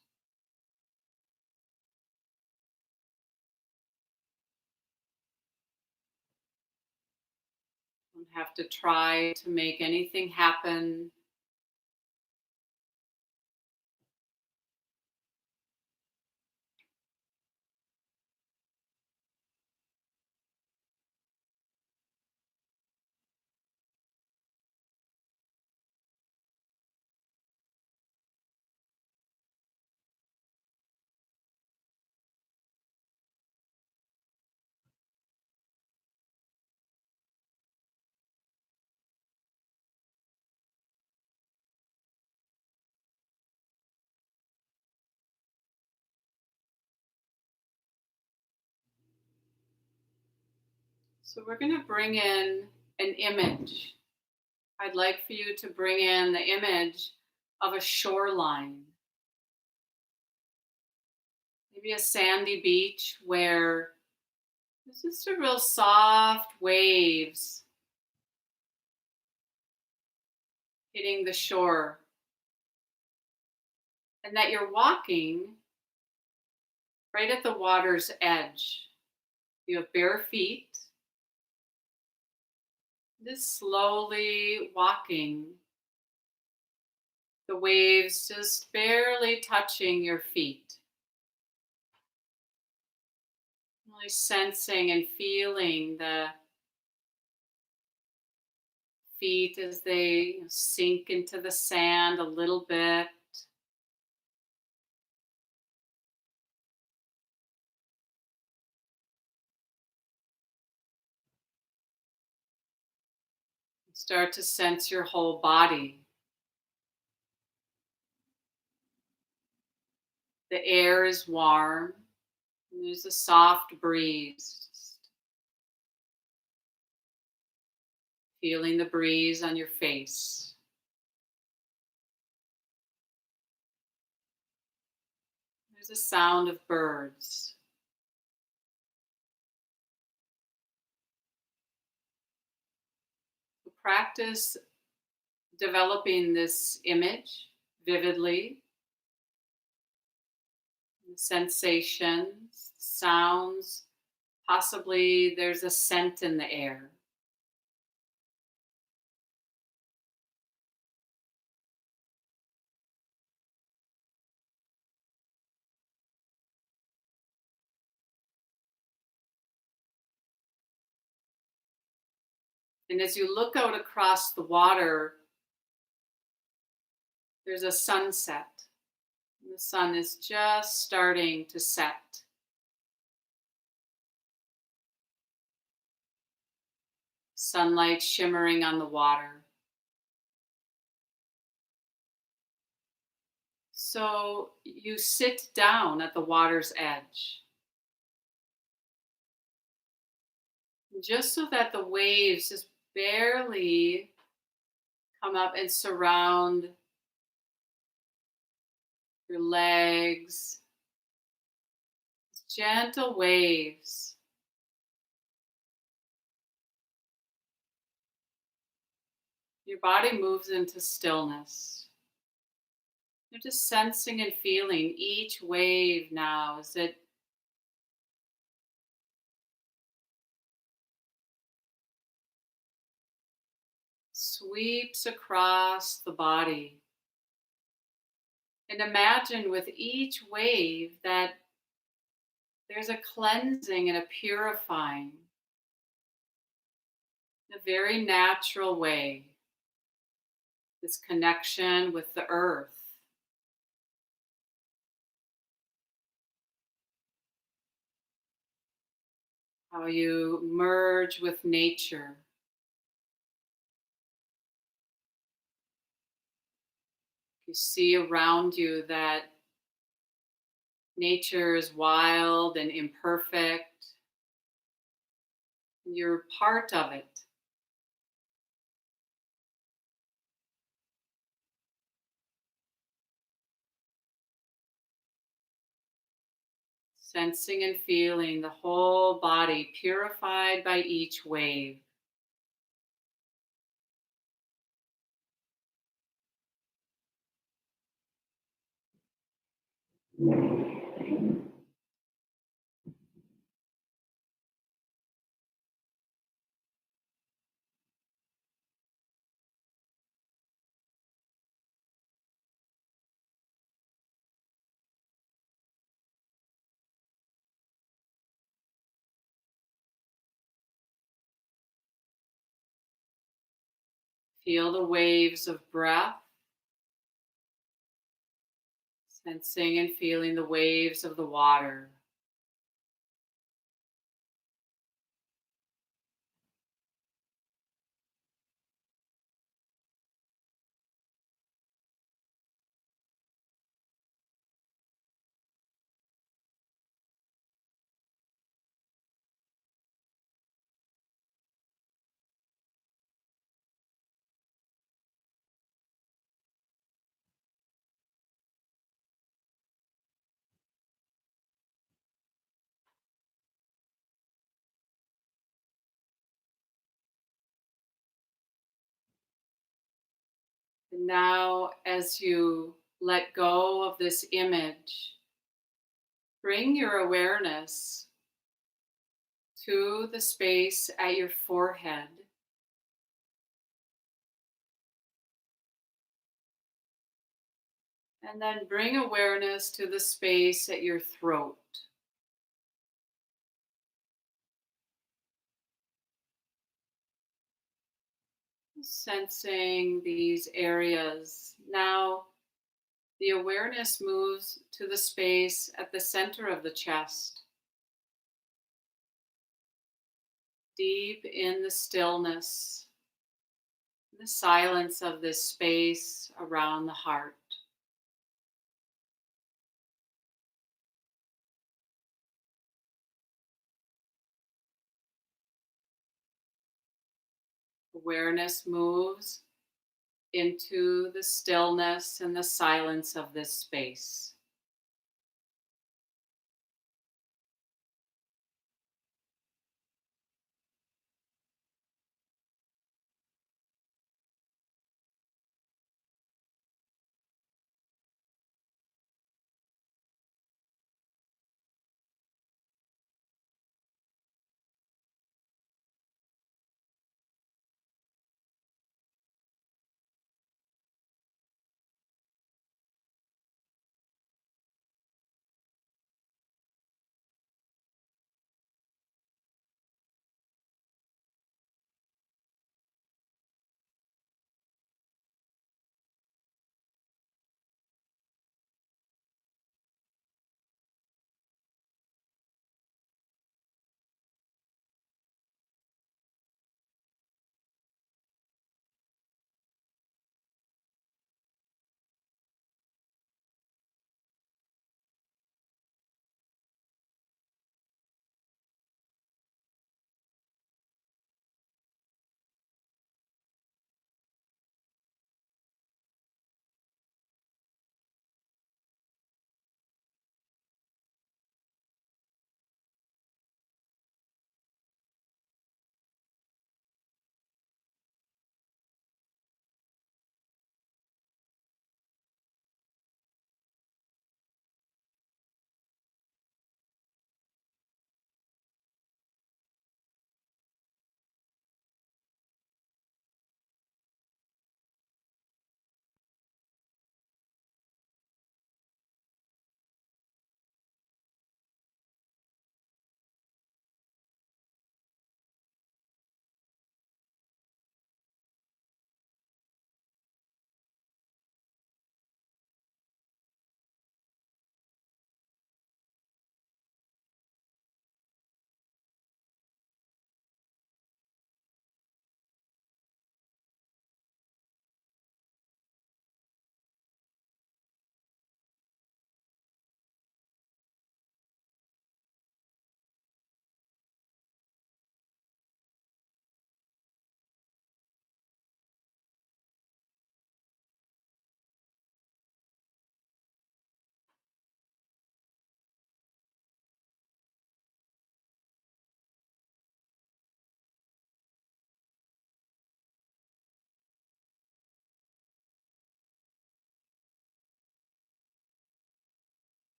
Don't have to try to make anything happen. So we're going to bring in an image. I'd like for you to bring in the image of a shoreline, maybe a sandy beach where there's just a real soft waves hitting the shore, and that you're walking right at the water's edge. You have bare feet, just slowly walking, the waves just barely touching your feet. Really sensing and feeling the feet as they sink into the sand a little bit. Start to sense your whole body. The air is warm, and there's a soft breeze. Just feeling the breeze on your face. There's a sound of birds. Practice developing this image vividly, the sensations, sounds, possibly there's a scent in the air. And as you look out across the water, there's a sunset. The sun is just starting to set. Sunlight shimmering on the water. So you sit down at the water's edge, just so that the waves just barely come up and surround your legs. Gentle waves. Your body moves into stillness. You're just sensing and feeling each wave now as it sweeps across the body. And imagine with each wave that there's a cleansing and a purifying in a very natural way. This connection with the earth. How you merge with nature. You see around you that nature is wild and imperfect. You're part of it. sensing and feeling the whole body purified by each wave. Feel the waves of breath, sensing and feeling the waves of the water. And now, as you let go of this image, bring your awareness to the space at your forehead. And then bring awareness to the space at your throat. Sensing these areas. Now, the awareness moves to the space at the center of the chest, deep in the stillness, the silence of this space around the heart. Awareness moves into the stillness and the silence of this space.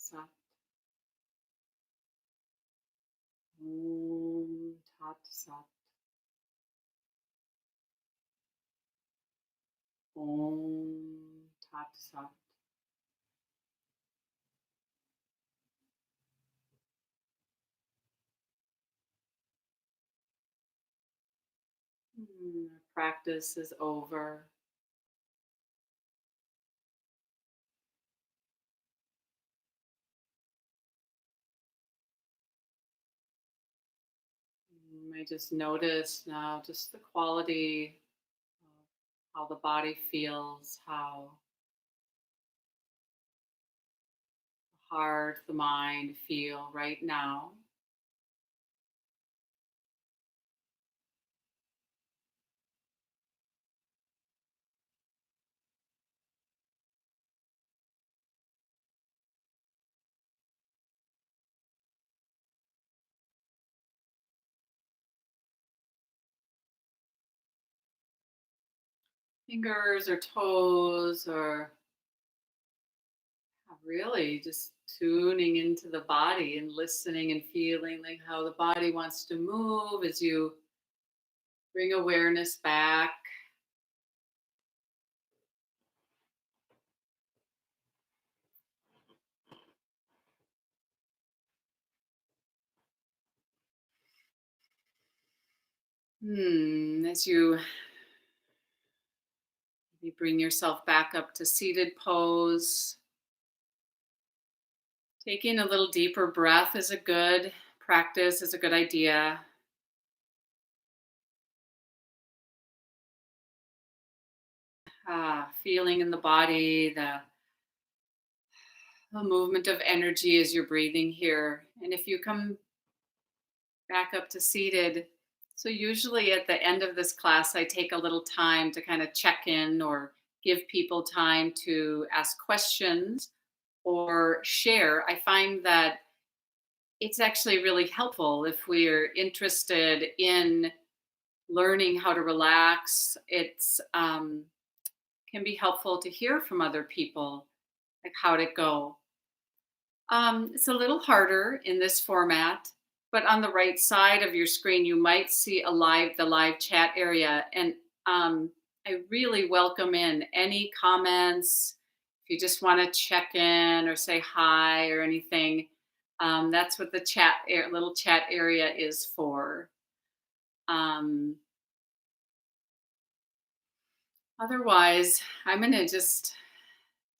Sat. Om Tat Sat. Om Tat Sat. Practice is over. You may just notice now just the quality of how the body feels, how the heart, the mind feel right now. Fingers or toes, or really just tuning into the body and listening and feeling like how the body wants to move as you bring awareness back. As you bring yourself back up to seated pose, taking a little deeper breath is a good practice, is a good idea. Feeling in the body, the movement of energy as you're breathing here. And if you come back up to seated, so usually at the end of this class, I take a little time to kind of check in or give people time to ask questions or share. I find that it's actually really helpful if we're interested in learning how to relax. It's can be helpful to hear from other people, like how'd it go. It's a little harder in this format, but on the right side of your screen, you might see the live chat area, and I really welcome in any comments. If you just want to check in or say hi or anything, that's what the little chat area is for. Um, Otherwise, I'm going to just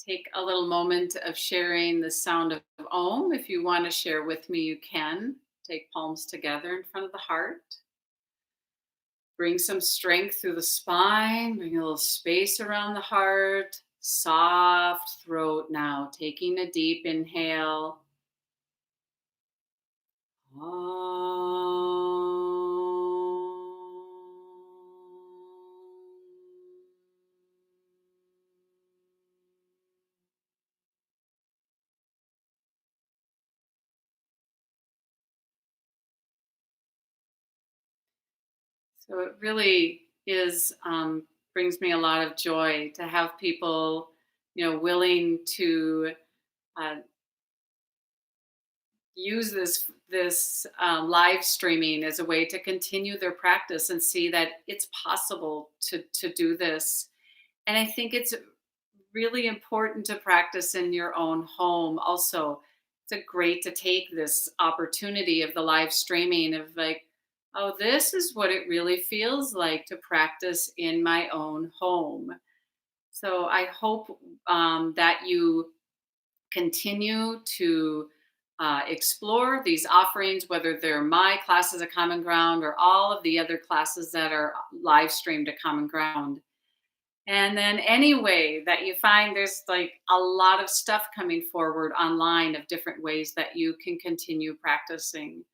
take a little moment of sharing the sound of Om. If you want to share with me, you can. Take palms together in front of the heart. Bring some strength through the spine. Bring a little space around the heart. Soft throat now. Taking a deep inhale. So it really is brings me a lot of joy to have people, willing to uh, use this live streaming as a way to continue their practice and see that it's possible to do this. And I think it's really important to practice in your own home. Also, it's a great to take this opportunity of the live streaming of like, oh, this is what it really feels like to practice in my own home. So I hope that you continue to explore these offerings, whether they're my classes at Common Ground or all of the other classes that are live streamed at Common Ground. And then, any way that you find there's like a lot of stuff coming forward online of different ways that you can continue practicing.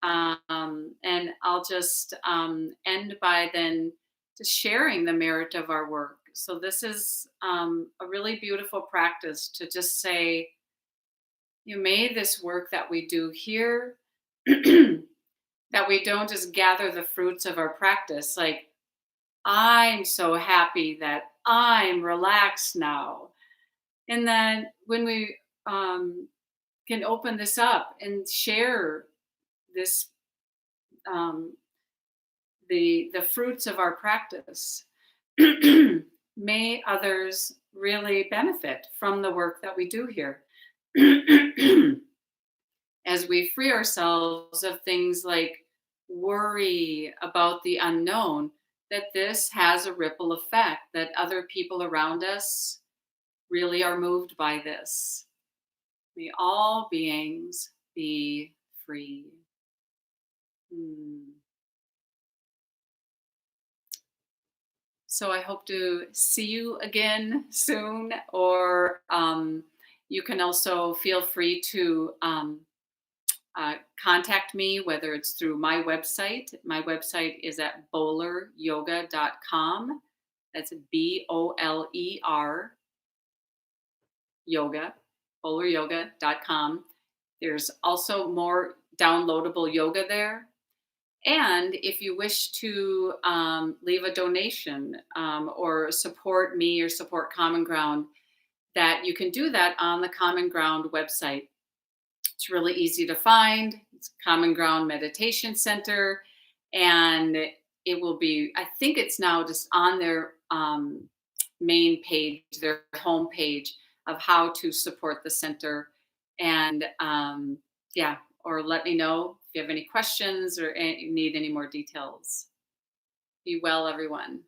And I'll just end by then just sharing the merit of our work. So, this is a really beautiful practice to just say, you made this work that we do here, that we don't just gather the fruits of our practice. Like, I'm so happy that I'm relaxed now. And then when we can open this up and share this um, the fruits of our practice. May others really benefit from the work that we do here. As we free ourselves of things like worry about the unknown, that this has a ripple effect, that other people around us really are moved by this. May all beings be free. Hmm. So I hope to see you again soon, or you can also feel free to contact me, whether it's through my website. My website is at boleryoga.com. That's Boler yoga, boleryoga.com. There's also more downloadable yoga there. And if you wish to leave a donation or support me or support Common Ground, that you can do that on the Common Ground website. It's really easy to find. It's Common Ground Meditation Center. And it will be, I think it's now just on their main page, their home page of how to support the center. And yeah, or let me know if you have any questions or need any more details. Be well, everyone.